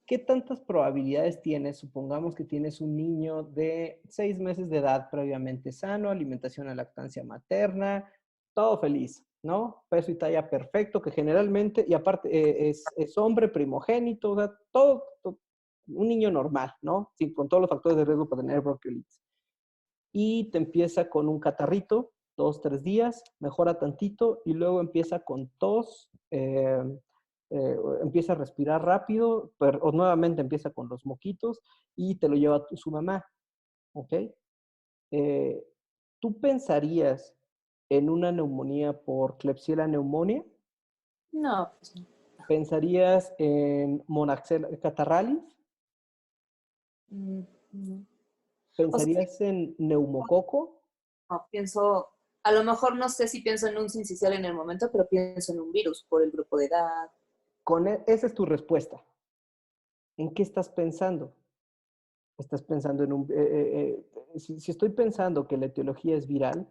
¿Qué tantas probabilidades tienes? Supongamos que tienes un niño de 6 meses de edad previamente sano, alimentación a lactancia materna, todo feliz, ¿no? Peso y talla perfecto, que generalmente, y aparte es hombre primogénito, o sea, todo, un niño normal, ¿no? Sí, con todos los factores de riesgo para tener bronquiolitis. Y te empieza con un catarrito, 2, 3 días, mejora tantito y luego empieza con tos, empieza a respirar rápido, o nuevamente empieza con los moquitos y te lo lleva su mamá, ¿ok? Eh, ¿Tú pensarías en una neumonía por Klebsiella pneumoniae? No, pues no. ¿Pensarías en Monaxella catarralis? No. O sea, ¿Pensarías en neumococo? no, pienso, a lo mejor no sé si pienso en un sincicial en el momento, pero pienso en un virus por el grupo de edad. Esa es tu respuesta. ¿En qué estás pensando? Estás pensando en si estoy pensando que la etiología es viral,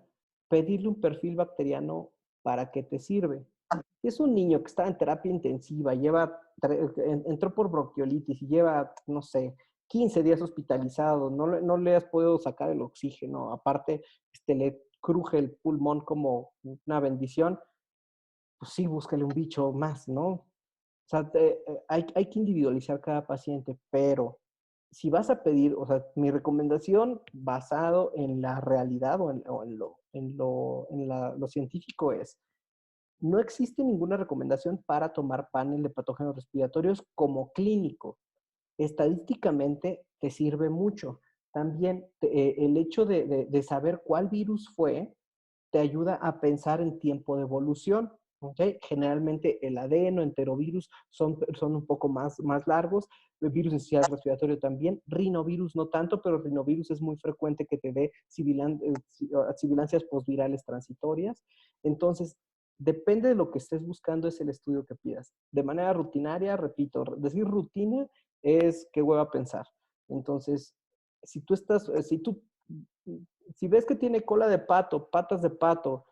pedirle un perfil bacteriano, ¿para qué te sirve? Si es un niño que está en terapia intensiva, entró por bronquiolitis y lleva, no sé, 15 días hospitalizado, no le has podido sacar el oxígeno, aparte le cruje el pulmón como una bendición, pues sí, búscale un bicho más, ¿no? O sea, hay que individualizar cada paciente, pero si vas a pedir, o sea, mi recomendación basado en la realidad lo científico es, no existe ninguna recomendación para tomar panel de patógenos respiratorios como clínico. Estadísticamente te sirve mucho. También el hecho de saber cuál virus fue te ayuda a pensar en tiempo de evolución. ¿Okay? Generalmente el adeno, enterovirus son un poco más largos, el virus esencial respiratorio también, rinovirus no tanto, pero rinovirus es muy frecuente que te dé sibilancias postvirales transitorias. Entonces, depende de lo que estés buscando, es el estudio que pidas. De manera rutinaria, repito, decir rutina es qué hueva pensar. Entonces, si ves que tiene cola de pato, patas de pato,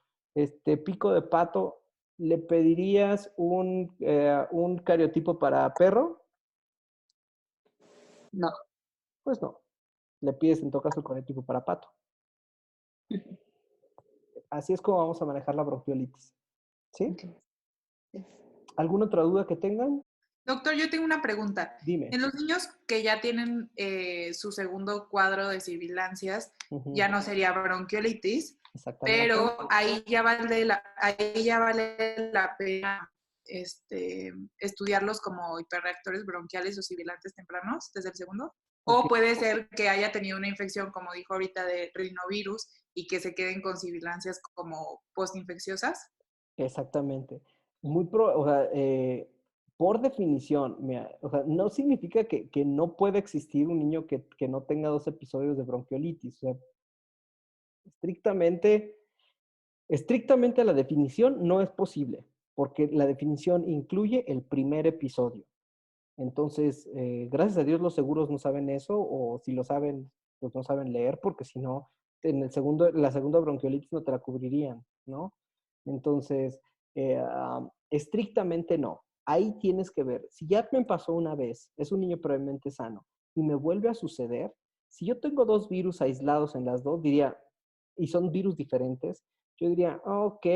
pico de pato, ¿le pedirías un cariotipo para perro? No. Pues no. Le pides en todo caso el cariotipo para pato. Así es como vamos a manejar la bronquiolitis. ¿Sí? Okay. ¿Alguna otra duda que tengan? Doctor, yo tengo una pregunta. Dime. En los niños que ya tienen su segundo cuadro de sibilancias, ya no sería bronquiolitis, Exactamente. pero ahí ya vale la pena estudiarlos como hiperreactores bronquiales o sibilantes tempranos desde el segundo. O puede ser que haya tenido una infección, como dijo ahorita, de rinovirus y que se queden con sibilancias como postinfecciosas. Exactamente. O sea, por definición, mira, o sea, no significa que no pueda existir un niño que no tenga 2 episodios de bronquiolitis. O sea, estrictamente, estrictamente la definición no es posible, porque la definición incluye el primer episodio. Entonces, gracias a Dios los seguros no saben eso, o si lo saben, pues no saben leer, porque si no, en la segunda bronquiolitis no te la cubrirían, ¿no? Entonces, estrictamente no. Ahí tienes que ver. Si ya me pasó una vez, es un niño previamente sano, y me vuelve a suceder, si yo tengo 2 virus aislados en las dos, diría, y son virus diferentes, yo diría, ok,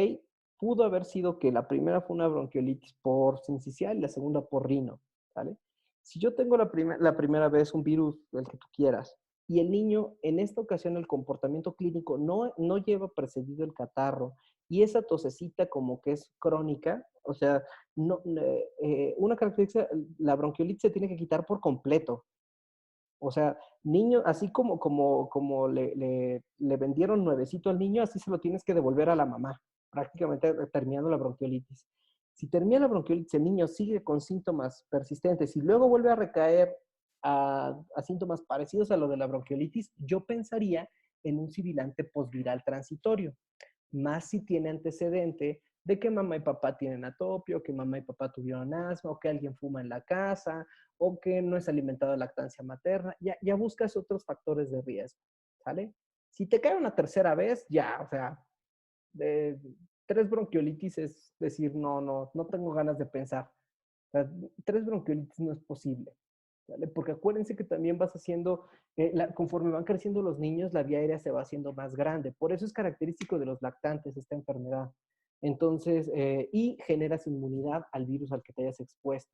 pudo haber sido que la primera fue una bronquiolitis por sincicial y la segunda por rino, ¿vale? Si yo tengo la primera vez un virus, el que tú quieras, y el niño, en esta ocasión, el comportamiento clínico no lleva precedido el catarro, y esa tosecita como que es crónica, o sea, una característica, la bronquiolitis se tiene que quitar por completo. O sea, niño, así como le vendieron nuevecito al niño, así se lo tienes que devolver a la mamá, prácticamente terminando la bronquiolitis. Si termina la bronquiolitis, el niño sigue con síntomas persistentes y luego vuelve a recaer a síntomas parecidos a lo de la bronquiolitis, yo pensaría en un sibilante posviral transitorio, más si tiene antecedente de que mamá y papá tienen atopio, que mamá y papá tuvieron asma, o que alguien fuma en la casa, o que no es alimentado de lactancia materna. Ya buscas otros factores de riesgo, ¿sale? Si te cae una tercera vez, ya, o sea, de 3 bronquiolitis es decir, no tengo ganas de pensar. O sea, 3 bronquiolitis no es posible, ¿vale? Porque acuérdense que también vas haciendo, conforme van creciendo los niños, la vía aérea se va haciendo más grande. Por eso es característico de los lactantes esta enfermedad. Entonces, y generas inmunidad al virus al que te hayas expuesto.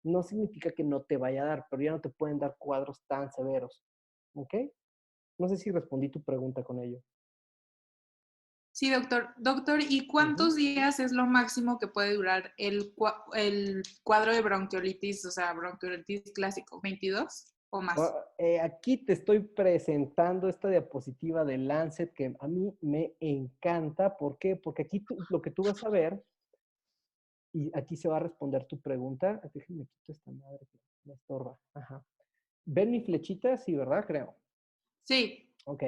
No significa que no te vaya a dar, pero ya no te pueden dar cuadros tan severos. ¿Ok? No sé si respondí tu pregunta con ello. Sí, doctor. Doctor, ¿y cuántos días es lo máximo que puede durar el cuadro de bronquiolitis, o sea, bronquiolitis clásico? ¿22 o más? Aquí te estoy presentando esta diapositiva de Lancet que a mí me encanta. ¿Por qué? Porque aquí lo que tú vas a ver, y aquí se va a responder tu pregunta. Déjenme quito esta madre que me estorba. Ajá. ¿Ven mi flechita? Sí, ¿verdad? Creo. Sí. Ok.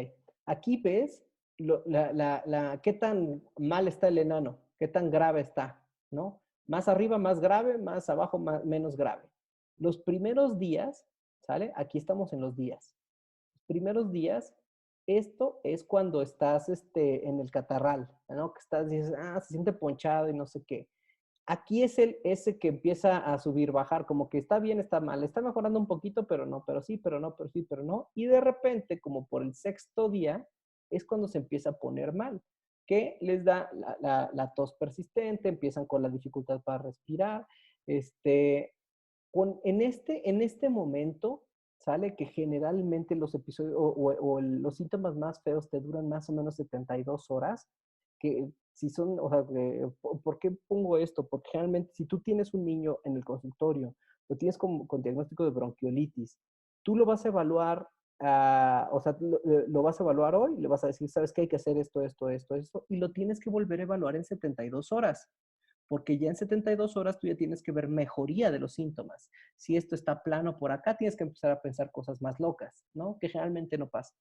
Aquí ves qué tan mal está el enano, qué tan grave está, ¿no? Más arriba, más grave, más abajo, menos grave. Los primeros días, ¿sale? Aquí estamos en los días. Los primeros días, esto es cuando estás en el catarral, ¿no? Que estás, dices, se siente ponchado y no sé qué. Aquí es ese que empieza a subir, bajar, como que está bien, está mal, está mejorando un poquito, pero no, pero sí, pero no, pero sí, pero no. Y de repente, como por el sexto día, es cuando se empieza a poner mal, que les da la tos persistente, empiezan con la dificultad para respirar. En este momento, sale que generalmente los episodios o los síntomas más feos te duran más o menos 72 horas, que si son, o sea, ¿por qué pongo esto? Porque generalmente si tú tienes un niño en el consultorio, lo tienes con diagnóstico de bronquiolitis, tú lo vas a evaluar, o sea, lo vas a evaluar hoy, le vas a decir, ¿sabes qué? Hay que hacer esto, esto, esto, esto, y lo tienes que volver a evaluar en 72 horas. Porque ya en 72 horas tú ya tienes que ver mejoría de los síntomas. Si esto está plano por acá, tienes que empezar a pensar cosas más locas, ¿no? Que generalmente no pasa.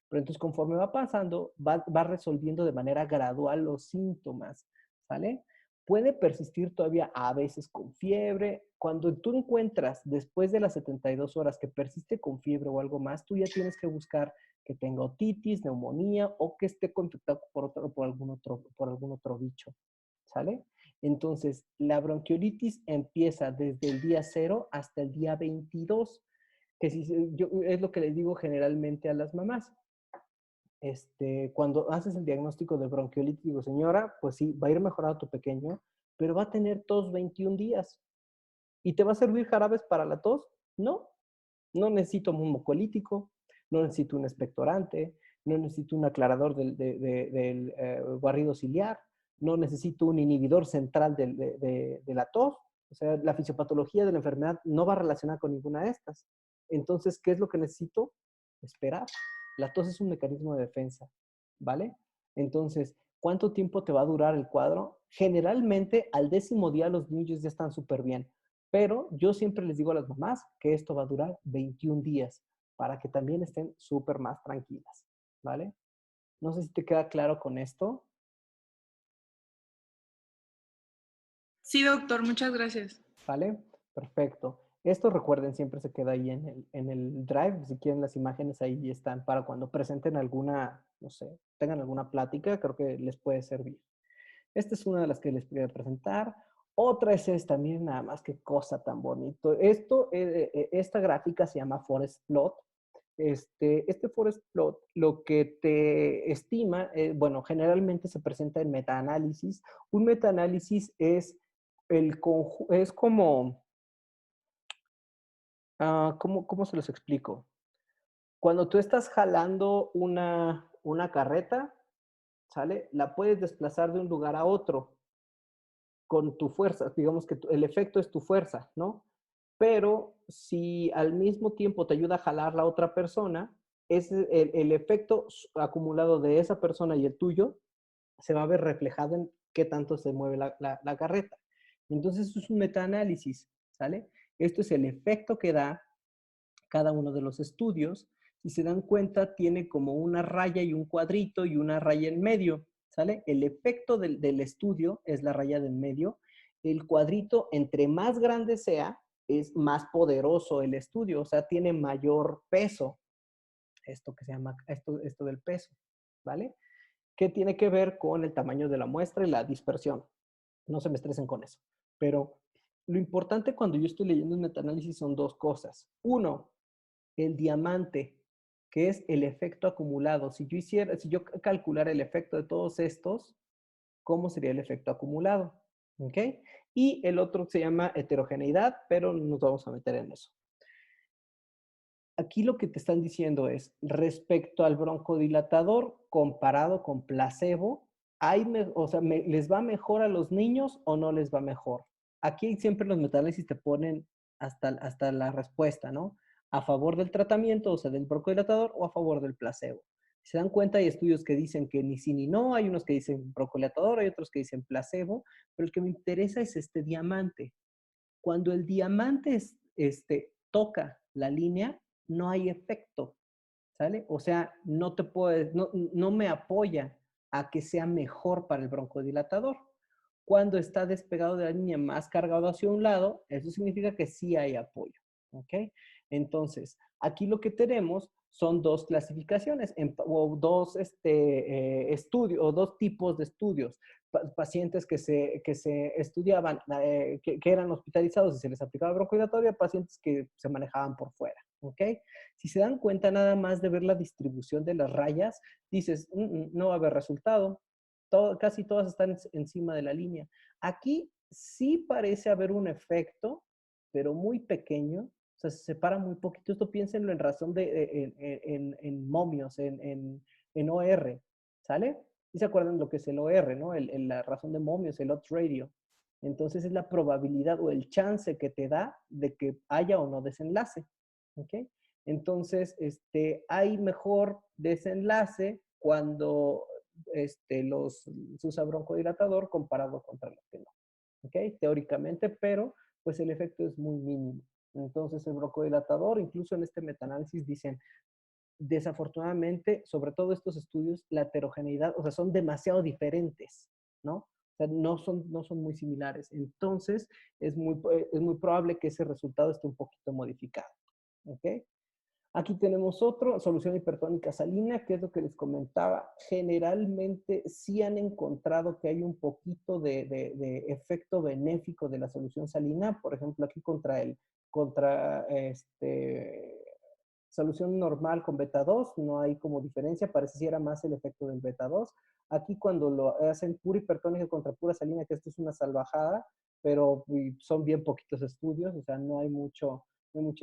Pero entonces conforme va pasando, va resolviendo de manera gradual los síntomas, ¿sale? Puede persistir todavía a veces con fiebre. Cuando tú encuentras después de las 72 horas que persiste con fiebre o algo más, tú ya tienes que buscar que tenga otitis, neumonía o que esté infectado por algún otro bicho, ¿sale? Entonces, la bronquiolitis empieza desde el día 0 hasta el día 22, que es lo que les digo generalmente a las mamás. Cuando haces el diagnóstico de bronquiolitis, digo, señora, pues sí, va a ir mejorando tu pequeño, pero va a tener tos 21 días. ¿Y te va a servir jarabes para la tos? No, no necesito un mucolítico, no necesito un expectorante, no necesito un aclarador del barrido ciliar, no necesito un inhibidor central de la tos. O sea, la fisiopatología de la enfermedad no va relacionada con ninguna de estas. Entonces, ¿qué es lo que necesito? Esperar. La tos es un mecanismo de defensa, ¿vale? Entonces, ¿cuánto tiempo te va a durar el cuadro? Generalmente, al 10º día los niños ya están súper bien. Pero yo siempre les digo a las mamás que esto va a durar 21 días para que también estén súper más tranquilas, ¿vale? No sé si te queda claro con esto. Sí, doctor, muchas gracias. ¿Vale? Perfecto. Esto recuerden, siempre se queda ahí en el Drive. Si quieren las imágenes ahí están para cuando presenten alguna, no sé, tengan alguna plática, creo que les puede servir. Esta es una de las que les voy a presentar. Otra es esta, miren nada más qué cosa tan bonito. Esta gráfica se llama Forest Plot. Este Forest Plot lo que te estima, bueno, generalmente se presenta en metaanálisis. Un metaanálisis es es como, ¿cómo se los explico? Cuando tú estás jalando una carreta, ¿sale? La puedes desplazar de un lugar a otro con tu fuerza. Digamos que el efecto es tu fuerza, ¿no? Pero si al mismo tiempo te ayuda a jalar la otra persona, el efecto acumulado de esa persona y el tuyo se va a ver reflejado en qué tanto se mueve la carreta. Entonces, eso es un metaanálisis, ¿sale? Esto es el efecto que da cada uno de los estudios. Si se dan cuenta, tiene como una raya y un cuadrito y una raya en medio, ¿sale? El efecto del estudio es la raya del medio. El cuadrito, entre más grande sea, es más poderoso el estudio, o sea, tiene mayor peso. Esto que se llama, esto del peso, ¿vale? Que tiene que ver con el tamaño de la muestra y la dispersión. No se me estresen con eso. Pero lo importante cuando yo estoy leyendo un metaanálisis son dos cosas. Uno, el diamante, que es el efecto acumulado. Si yo calculara el efecto de todos estos, ¿cómo sería el efecto acumulado? ¿Ok? Y el otro se llama heterogeneidad, pero no nos vamos a meter en eso. Aquí lo que te están diciendo es, respecto al broncodilatador comparado con placebo, ¿les va mejor a los niños o no les va mejor? Aquí siempre los metaanálisis te ponen hasta la respuesta, ¿no? A favor del tratamiento, o sea, del broncodilatador, o a favor del placebo. Si se dan cuenta, hay estudios que dicen que ni sí ni no, hay unos que dicen broncodilatador, hay otros que dicen placebo, pero el que me interesa es este diamante. Cuando el diamante toca la línea, no hay efecto, ¿sale? O sea, no me apoya a que sea mejor para el broncodilatador. Cuando está despegado de la línea más cargado hacia un lado, eso significa que sí hay apoyo, ¿ok? Entonces, aquí lo que tenemos son dos clasificaciones o dos estudios o dos tipos de estudios. Pacientes que se estudiaban, que eran hospitalizados y se les aplicaba broncodilatoria, pacientes que se manejaban por fuera, ¿ok? Si se dan cuenta nada más de ver la distribución de las rayas, dices, no va a haber resultado. Casi todas están encima de la línea. Aquí sí parece haber un efecto, pero muy pequeño, o sea, se separa muy poquito. Esto piénsenlo en razón en momios, en OR, ¿sale? ¿Y se acuerdan lo que es el OR, no? La razón de momios, el odds ratio. Entonces es la probabilidad o el chance que te da de que haya o no desenlace, ¿ok? Entonces, hay mejor desenlace cuando se usa broncodilatador comparado contra los que no. ¿Ok? Teóricamente, pero pues el efecto es muy mínimo. Entonces el broncodilatador, incluso en este metaanálisis dicen, desafortunadamente, sobre todo estos estudios, la heterogeneidad, o sea, son demasiado diferentes, ¿no? O sea, no son muy similares. Entonces, es muy probable que ese resultado esté un poquito modificado. ¿Ok? Aquí tenemos otro, solución hipertónica salina, que es lo que les comentaba. Generalmente sí han encontrado que hay un poquito de efecto benéfico de la solución salina. Por ejemplo, aquí contra solución normal con beta 2, no hay como diferencia, pareciera más el efecto del beta 2. Aquí cuando lo hacen pura hipertónica contra pura salina, que esto es una salvajada, pero son bien poquitos estudios, o sea, no hay mucha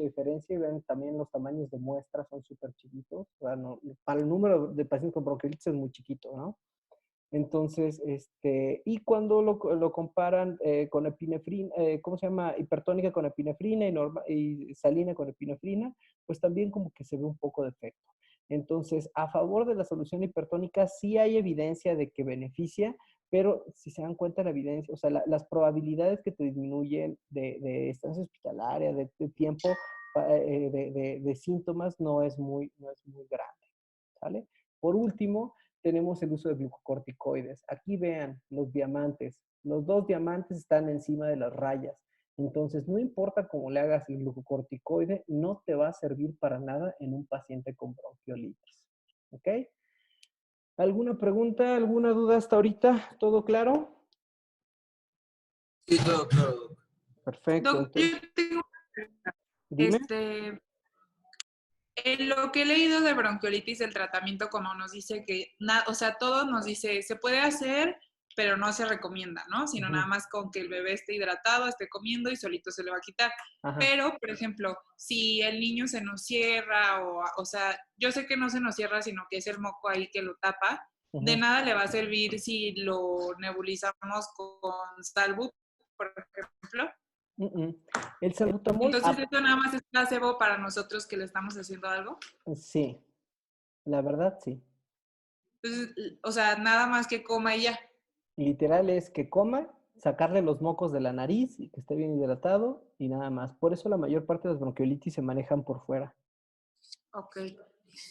diferencia. Y ven, también los tamaños de muestras son súper chiquitos. Bueno, para el número de pacientes con bronquiolitis es muy chiquito, ¿no? Entonces, y cuando lo comparan con epinefrina, ¿cómo se llama? Hipertónica con epinefrina y salina con epinefrina, pues también como que se ve un poco de efecto. Entonces, a favor de la solución hipertónica sí hay evidencia de que beneficia, pero si se dan cuenta la evidencia, o sea, las probabilidades que te disminuyen de estancia hospitalaria, de tiempo, de síntomas, no es muy grande, ¿sale? Por último, tenemos el uso de glucocorticoides. Aquí vean los diamantes. Los dos diamantes están encima de las rayas. Entonces, no importa cómo le hagas el glucocorticoide, no te va a servir para nada en un paciente con bronquiolitis. ¿Ok? ¿Alguna pregunta, alguna duda hasta ahorita? ¿Todo claro? Sí, todo claro. Perfecto. Doc, yo tengo Dime. En lo que he leído de bronquiolitis, el tratamiento, como nos dice que, o sea, todo nos dice, se puede hacer, pero no se recomienda, ¿no? Sino nada más con que el bebé esté hidratado, esté comiendo y solito se le va a quitar. Ajá. Pero, por ejemplo, si el niño se nos cierra, o sea, yo sé que no se nos cierra, sino que es el moco ahí que lo tapa, de nada le va a servir si lo nebulizamos con Salbu, por ejemplo. El salbutamol. Entonces, ¿esto nada más es placebo para nosotros que le estamos haciendo algo? Sí, la verdad sí. Entonces, o sea, nada más que coma y ya. Literal es que coma, sacarle los mocos de la nariz y que esté bien hidratado y nada más. Por eso la mayor parte de las bronquiolitis se manejan por fuera. Ok.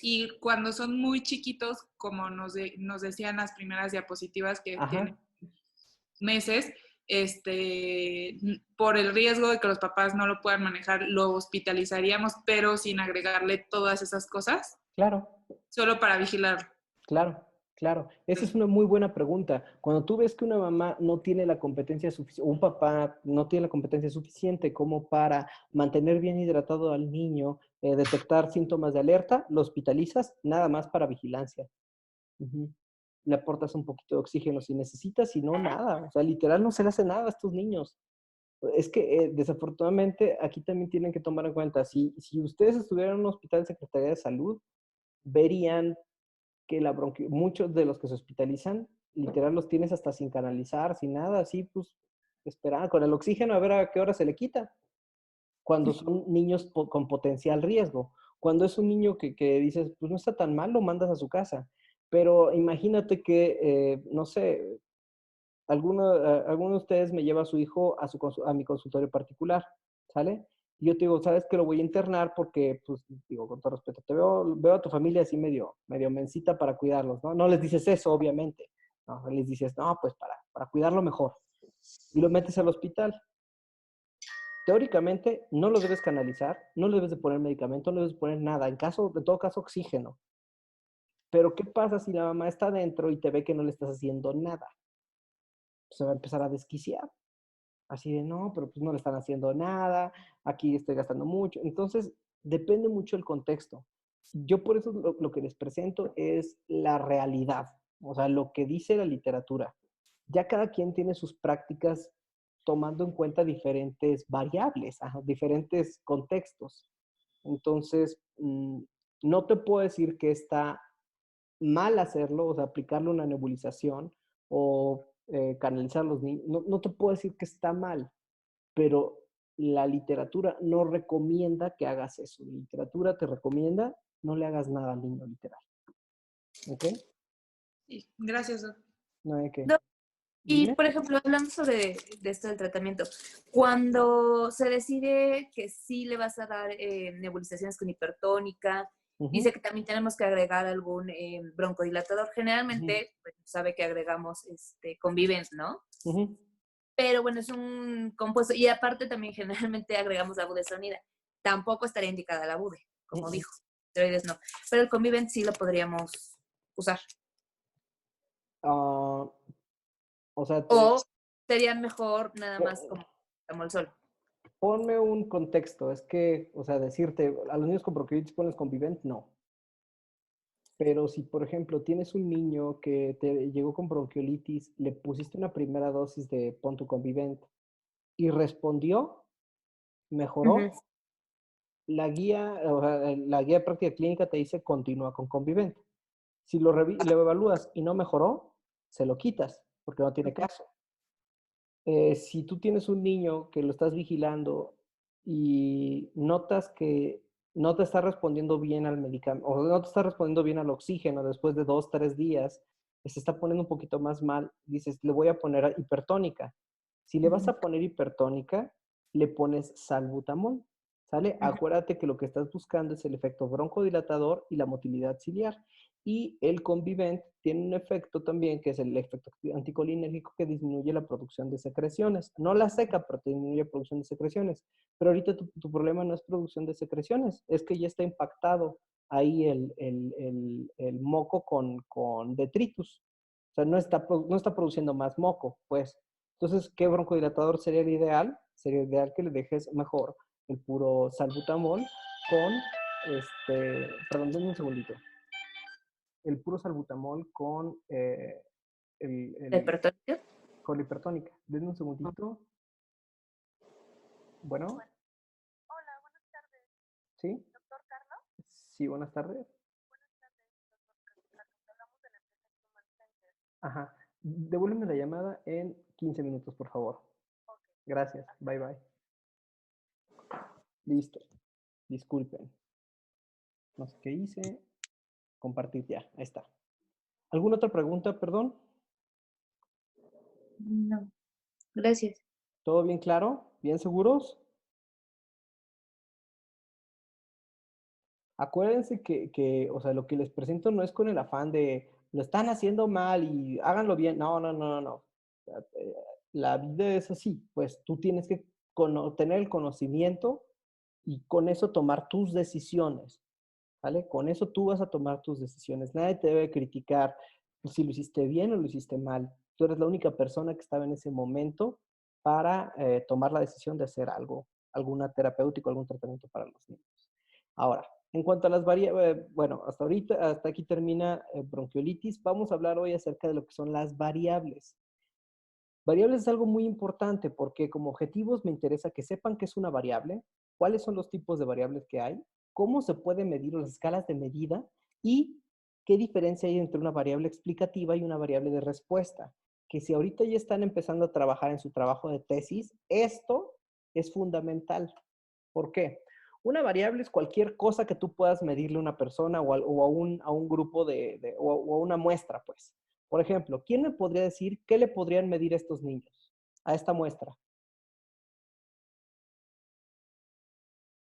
Y cuando son muy chiquitos, como nos decían las primeras diapositivas que tienen meses, por el riesgo de que los papás no lo puedan manejar, lo hospitalizaríamos, pero sin agregarle todas esas cosas. Claro. Solo para vigilarlo. Claro, claro. Esa es una muy buena pregunta. Cuando tú ves que una mamá no tiene la competencia suficiente, o un papá no tiene la competencia suficiente como para mantener bien hidratado al niño, detectar síntomas de alerta, lo hospitalizas nada más para vigilancia. Le aportas un poquito de oxígeno si necesitas, si no, nada. O sea, literal no se le hace nada a estos niños. Es que desafortunadamente aquí también tienen que tomar en cuenta, si ustedes estuvieran en un hospital de Secretaría de Salud, verían que muchos de los que se hospitalizan, literal los tienes hasta sin canalizar, sin nada, así pues esperando con el oxígeno a ver a qué hora se le quita. Cuando son niños con potencial riesgo. Cuando es un niño que dices, pues no está tan mal, lo mandas a su casa. Pero imagínate que, no sé, alguno de ustedes me lleva a su hijo a mi consultorio particular, ¿sale? Y yo te digo, ¿sabes que lo voy a internar? Porque, pues, digo, con todo respeto, veo a tu familia así medio mensita para cuidarlos, ¿no? No les dices eso, obviamente. No, les dices, no, pues para cuidarlo mejor. Y lo metes al hospital. Teóricamente, no lo debes canalizar, no le debes de poner medicamento, no le debes de poner nada. En todo caso, oxígeno. Pero, ¿qué pasa si la mamá está adentro y te ve que no le estás haciendo nada? Se va a empezar a desquiciar. Así de, no, pero pues no le están haciendo nada, aquí estoy gastando mucho. Entonces, depende mucho el contexto. Yo por eso lo que les presento es la realidad, o sea, lo que dice la literatura. Ya cada quien tiene sus prácticas tomando en cuenta diferentes variables, diferentes contextos. Entonces, no te puedo decir que está mal hacerlo, o sea, aplicarle una nebulización o canalizar los niños. No te puedo decir que está mal, pero la literatura no recomienda que hagas eso. La literatura te recomienda no le hagas nada al niño, literal. ¿Ok? Sí, gracias, Doc. No hay que. Y, Dime. por ejemplo, hablando sobre de esto del tratamiento, cuando se decide que sí le vas a dar nebulizaciones con hipertónica, dice que también tenemos que agregar algún broncodilatador. Generalmente, pues, sabe que agregamos Convivent, ¿no? Pero bueno, es un compuesto. Y aparte también generalmente agregamos la budesonida. Tampoco estaría indicada la bude, como dijo. Esteroides no. Pero el Convivent sí lo podríamos usar. O sea, O sería mejor nada más como el sol. ponme un contexto. Es que, o sea, decirte, a los niños con bronquiolitis pones Convivent, no. Pero si, por ejemplo, tienes un niño que te llegó con bronquiolitis, le pusiste una primera dosis de pon tu Convivent y respondió, mejoró, la guía, o sea, la guía de práctica clínica te dice continúa con Convivent. Si lo evalúas y no mejoró, se lo quitas, porque no tiene caso. Si tú tienes un niño que lo estás vigilando y notas que no te está respondiendo bien al medicamento, o no te está respondiendo bien al oxígeno después de 2, 3 días, se está poniendo un poquito más mal, dices, le voy a poner hipertónica. Si le vas a poner hipertónica, le pones salbutamol, ¿sale? Acuérdate que lo que estás buscando es el efecto broncodilatador y la motilidad ciliar. Y el Convivent tiene un efecto también, que es el efecto anticolinérgico, que disminuye la producción de secreciones. No la seca, pero te disminuye la producción de secreciones. Pero ahorita tu problema no es producción de secreciones, es que ya está impactado ahí el moco con detritus. O sea, no está produciendo más moco, pues. Entonces, ¿qué broncodilatador sería el ideal? Sería ideal que le dejes mejor el puro salbutamol con, perdón, denme un segundito. El puro salbutamol con ¿Hipertónica? con la hipertónica. Denme un segundito. Bueno. Hola, buenas tardes. ¿Sí? ¿Doctor Carlos? Sí, buenas tardes. Buenas tardes, doctor Carlos. Hablamos de la empresa Human Center. Ajá. Devuélveme la llamada en 15 minutos, por favor. Ok. Gracias. Bye, bye. Listo. Disculpen. No sé qué hice. Compartir ya. Ahí está. ¿Alguna otra pregunta, perdón? No, gracias. ¿Todo bien claro? ¿Bien seguros? Acuérdense o sea, lo que les presento no es con el afán de lo están haciendo mal y háganlo bien. No, no, no, no, no. La vida es así, pues tú tienes que tener el conocimiento y con eso tomar tus decisiones, ¿vale? Con eso tú vas a tomar tus decisiones. Nadie te debe criticar si lo hiciste bien o lo hiciste mal. Tú eres la única persona que estaba en ese momento para tomar la decisión de hacer algo, alguna terapéutico, algún tratamiento para los niños. Ahora, en cuanto a las variables, bueno, hasta ahorita, hasta aquí termina bronquiolitis. Vamos a hablar hoy acerca de lo que son las variables. Variables es algo muy importante porque como objetivos me interesa que sepan qué es una variable, cuáles son los tipos de variables que hay, cómo se puede medir las escalas de medida y qué diferencia hay entre una variable explicativa y una variable de respuesta. Que si ahorita ya están empezando a trabajar en su trabajo de tesis, esto es fundamental. ¿Por qué? Una variable es cualquier cosa que tú puedas medirle a una persona o a un grupo o a una muestra, pues. Por ejemplo, ¿quién me podría decir qué le podrían medir estos niños a esta muestra?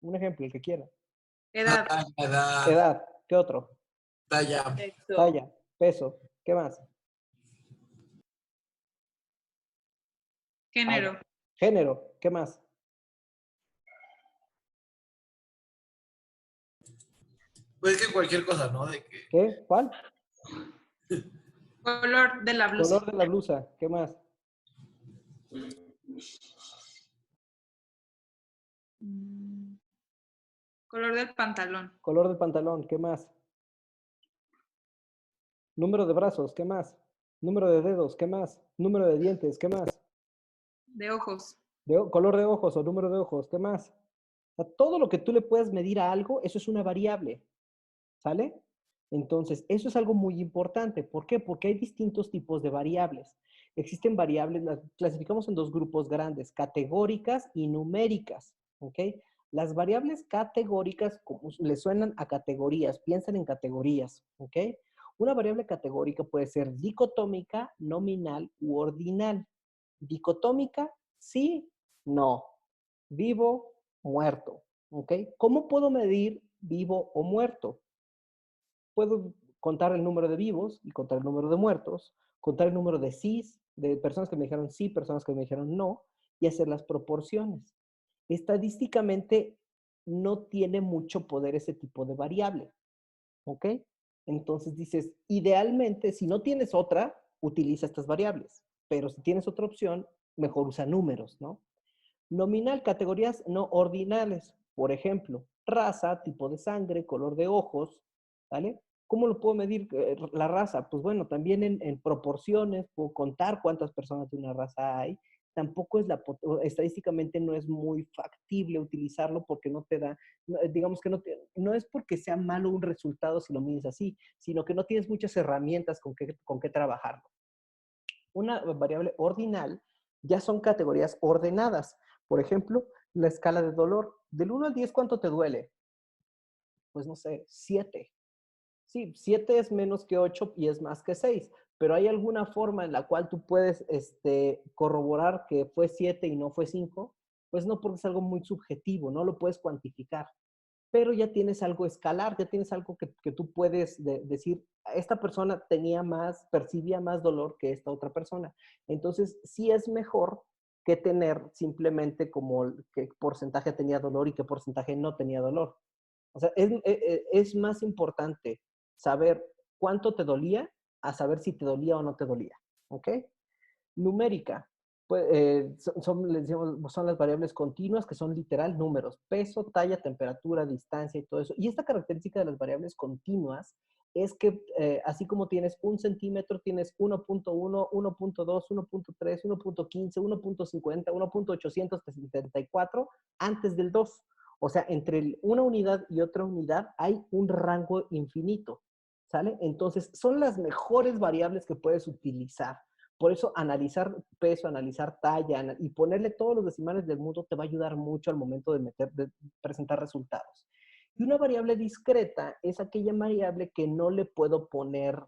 Un ejemplo, el que quiera. Edad, Edad, Edad, ¿qué otro? talla, Talla, peso, ¿qué más? género, Género, ¿qué más? pues que cualquier cosa, ¿no? De que ¿Qué? ¿Cuál? color de la blusa, Color de la blusa, ¿qué más? color del pantalón, Color del pantalón, ¿qué más? Número de brazos, ¿qué más? Número de dedos, ¿qué más? Número de dientes, ¿qué más? de ojos, Color de ojos o número de ojos, ¿qué más? O sea, todo lo que tú le puedas medir a algo, eso es una variable, ¿sale? Entonces, eso es algo muy importante. ¿Por qué? Porque hay distintos tipos de variables. Existen variables, las clasificamos en dos grupos grandes, categóricas y numéricas, ¿ok? Las variables categóricas, como le suenan a categorías, piensan en categorías, ¿ok? Una variable categórica puede ser dicotómica, nominal u ordinal. Dicotómica, sí, no. Vivo, muerto, ¿ok? ¿Cómo puedo medir vivo o muerto? Puedo contar el número de vivos y contar el número de muertos, contar el número de sís, de personas que me dijeron sí, personas que me dijeron no, y hacer las proporciones. Estadísticamente no tiene mucho poder ese tipo de variable, ¿ok? Entonces dices, idealmente, si no tienes otra, utiliza estas variables, pero si tienes otra opción, mejor usa números, ¿no? Nominal, categorías no ordinales. Por ejemplo, raza, tipo de sangre, color de ojos, ¿vale? ¿Cómo lo puedo medir la raza? Pues bueno, también en proporciones, puedo contar cuántas personas de una raza hay. Tampoco es estadísticamente no es muy factible utilizarlo porque no te da, digamos que no es porque sea malo un resultado si lo mides así, sino que no tienes muchas herramientas con qué trabajarlo. Una variable ordinal ya son categorías ordenadas. Por ejemplo, la escala de dolor. Del 1 al 10, ¿cuánto te duele? Pues no sé, 7. Sí, 7 es menos que 8 y es más que 6. pero hay alguna forma en la cual tú puedes corroborar que fue 7 y no fue 5, pues no, porque es algo muy subjetivo, no lo puedes cuantificar. Pero ya tienes algo escalar, ya tienes algo que tú puedes decir, esta persona percibía más dolor que esta otra persona. Entonces, sí es mejor que tener simplemente como qué porcentaje tenía dolor y qué porcentaje no tenía dolor. O sea, es más importante saber cuánto te dolía a saber si te dolía o no te dolía. ¿Ok? Numérica. Pues, les decimos, son las variables continuas, que son literal números: peso, talla, temperatura, distancia y todo eso. Y esta característica de las variables continuas es que así como tienes 1 centímetro, tienes 1.1, 1.2, 1.3, 1.15, 1.50, 1.874 antes del 2. O sea, entre una unidad y otra unidad hay un rango infinito, ¿sale? Entonces, son las mejores variables que puedes utilizar. Por eso, analizar peso, analizar talla y ponerle todos los decimales del mundo te va a ayudar mucho al momento de presentar resultados. Y una variable discreta es aquella variable que no le puedo poner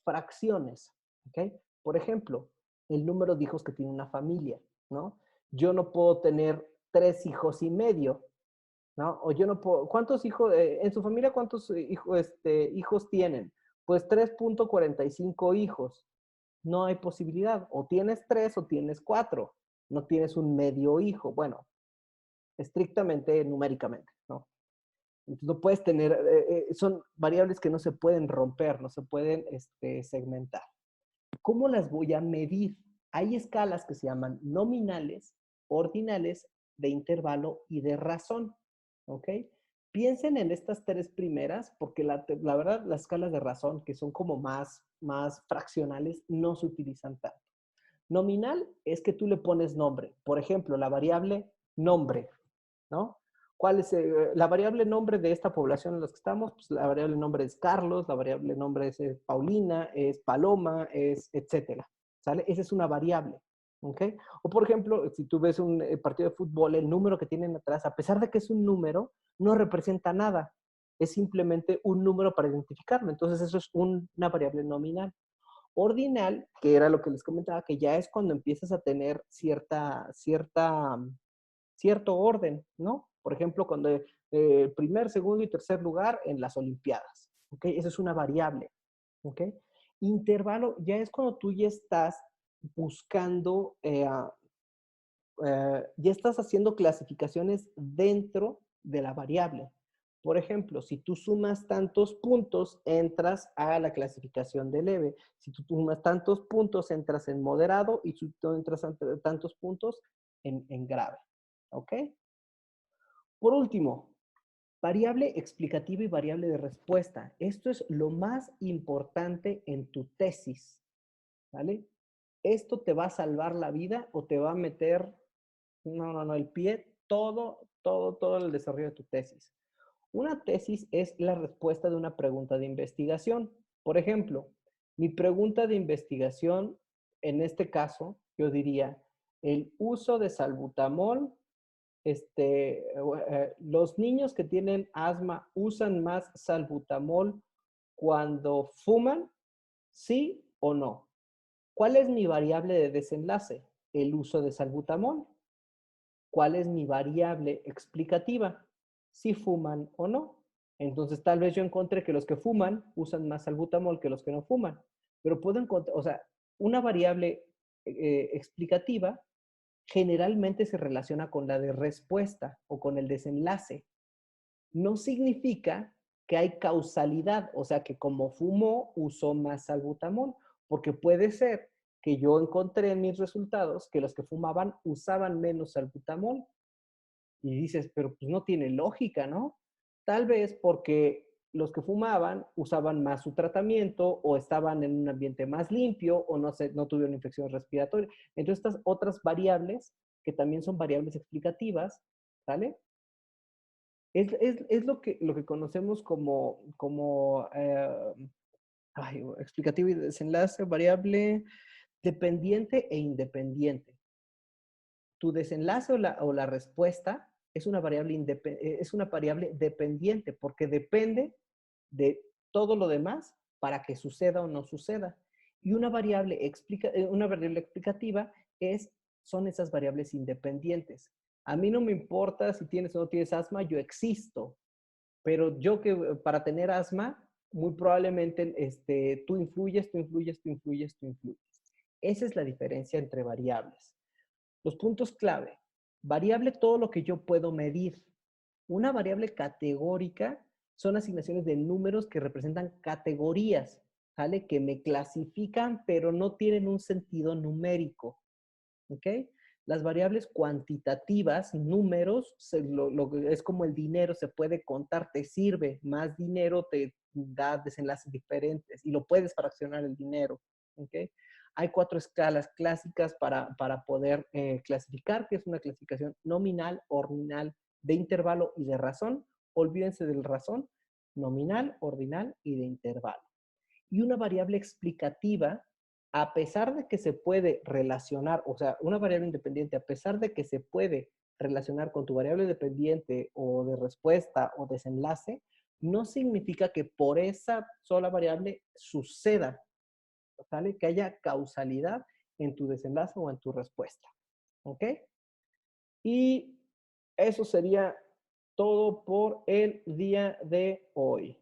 fracciones, ¿ok? Por ejemplo, el número de hijos que tiene una familia, ¿no? Yo no puedo tener 3 hijos y medio, ¿no? O yo no puedo, ¿cuántos hijos, en su familia, cuántos hijos tienen? Pues 3.45 hijos. No hay posibilidad. O tienes 3 o tienes 4. No tienes un medio hijo. Bueno, estrictamente numéricamente, ¿no? Entonces no puedes tener, son variables que no se pueden romper, no se pueden segmentar. ¿Cómo las voy a medir? Hay escalas que se llaman nominales, ordinales, de intervalo y de razón, ¿ok? Piensen en estas 3 primeras, porque la verdad, las escalas de razón, que son como más fraccionales, no se utilizan tanto. Nominal es que tú le pones nombre. Por ejemplo, la variable nombre, ¿no? ¿Cuál es la variable nombre de esta población en la que estamos? Pues la variable nombre es Carlos, la variable nombre es Paulina, es Paloma, es etcétera, ¿sale? Esa es una variable, ¿ok? O por ejemplo, si tú ves un partido de fútbol, el número que tienen atrás, a pesar de que es un número, no representa nada. Es simplemente un número para identificarlo. Entonces eso es una variable nominal. Ordinal, que era lo que les comentaba, que ya es cuando empiezas a tener cierto orden, ¿no? Por ejemplo, cuando primer, segundo y tercer lugar en las Olimpiadas, ¿ok? Esa es una variable, ¿ok? Intervalo ya es cuando tú ya estás buscando, ya estás haciendo clasificaciones dentro de la variable. Por ejemplo, si tú sumas tantos puntos, entras a la clasificación de leve. Si tú sumas tantos puntos, entras en moderado, y si tú entras a tantos puntos, en grave. ¿Ok? Por último, variable explicativa y variable de respuesta. Esto es lo más importante en tu tesis, ¿vale? Esto te va a salvar la vida o te va a meter, el pie, todo el desarrollo de tu tesis. Una tesis es la respuesta de una pregunta de investigación. Por ejemplo, mi pregunta de investigación, en este caso, yo diría, el uso de salbutamol, los niños que tienen asma usan más salbutamol cuando fuman, ¿sí o no? ¿Cuál es mi variable de desenlace? El uso de salbutamol. ¿Cuál es mi variable explicativa? Si fuman o no. Entonces, tal vez yo encontré que los que fuman usan más salbutamol que los que no fuman. Pero puedo encontrar, o sea, una variable explicativa generalmente se relaciona con la de respuesta o con el desenlace. No significa que hay causalidad, o sea, que como fumó, usó más salbutamol, porque puede ser que yo encontré en mis resultados que los que fumaban usaban menos salbutamol. Y dices, pero pues no tiene lógica, ¿no? Tal vez porque los que fumaban usaban más su tratamiento o estaban en un ambiente más limpio o no tuvieron infección respiratoria. Entonces, estas otras variables, que también son variables explicativas, ¿vale? Es lo que conocemos como explicativo y desenlace, variable dependiente e independiente. Tu desenlace o la respuesta es una variable dependiente porque depende de todo lo demás para que suceda o no suceda. Y una variable explicativa son esas variables independientes. A mí no me importa si tienes o no tienes asma, yo existo. Pero yo que para tener asma, muy probablemente tú influyes, tú influyes, tú influyes, tú influyes. Esa es la diferencia entre variables. Los puntos clave. Variable, todo lo que yo puedo medir. Una variable categórica son asignaciones de números que representan categorías, ¿vale? Que me clasifican, pero no tienen un sentido numérico, ¿ok? Las variables cuantitativas, números, es como el dinero, se puede contar, te sirve. Más dinero te da desenlaces diferentes y lo puedes fraccionar el dinero, ¿ok? Hay 4 escalas clásicas para poder clasificar, que es una clasificación nominal, ordinal, de intervalo y de razón. Olvídense del razón, nominal, ordinal y de intervalo. Y una variable explicativa, a pesar de que se puede relacionar, o sea, una variable independiente, a pesar de que se puede relacionar con tu variable dependiente o de respuesta o desenlace, no significa que por esa sola variable suceda, ¿sale? Que haya causalidad en tu desenlace o en tu respuesta, ¿ok? Y eso sería todo por el día de hoy.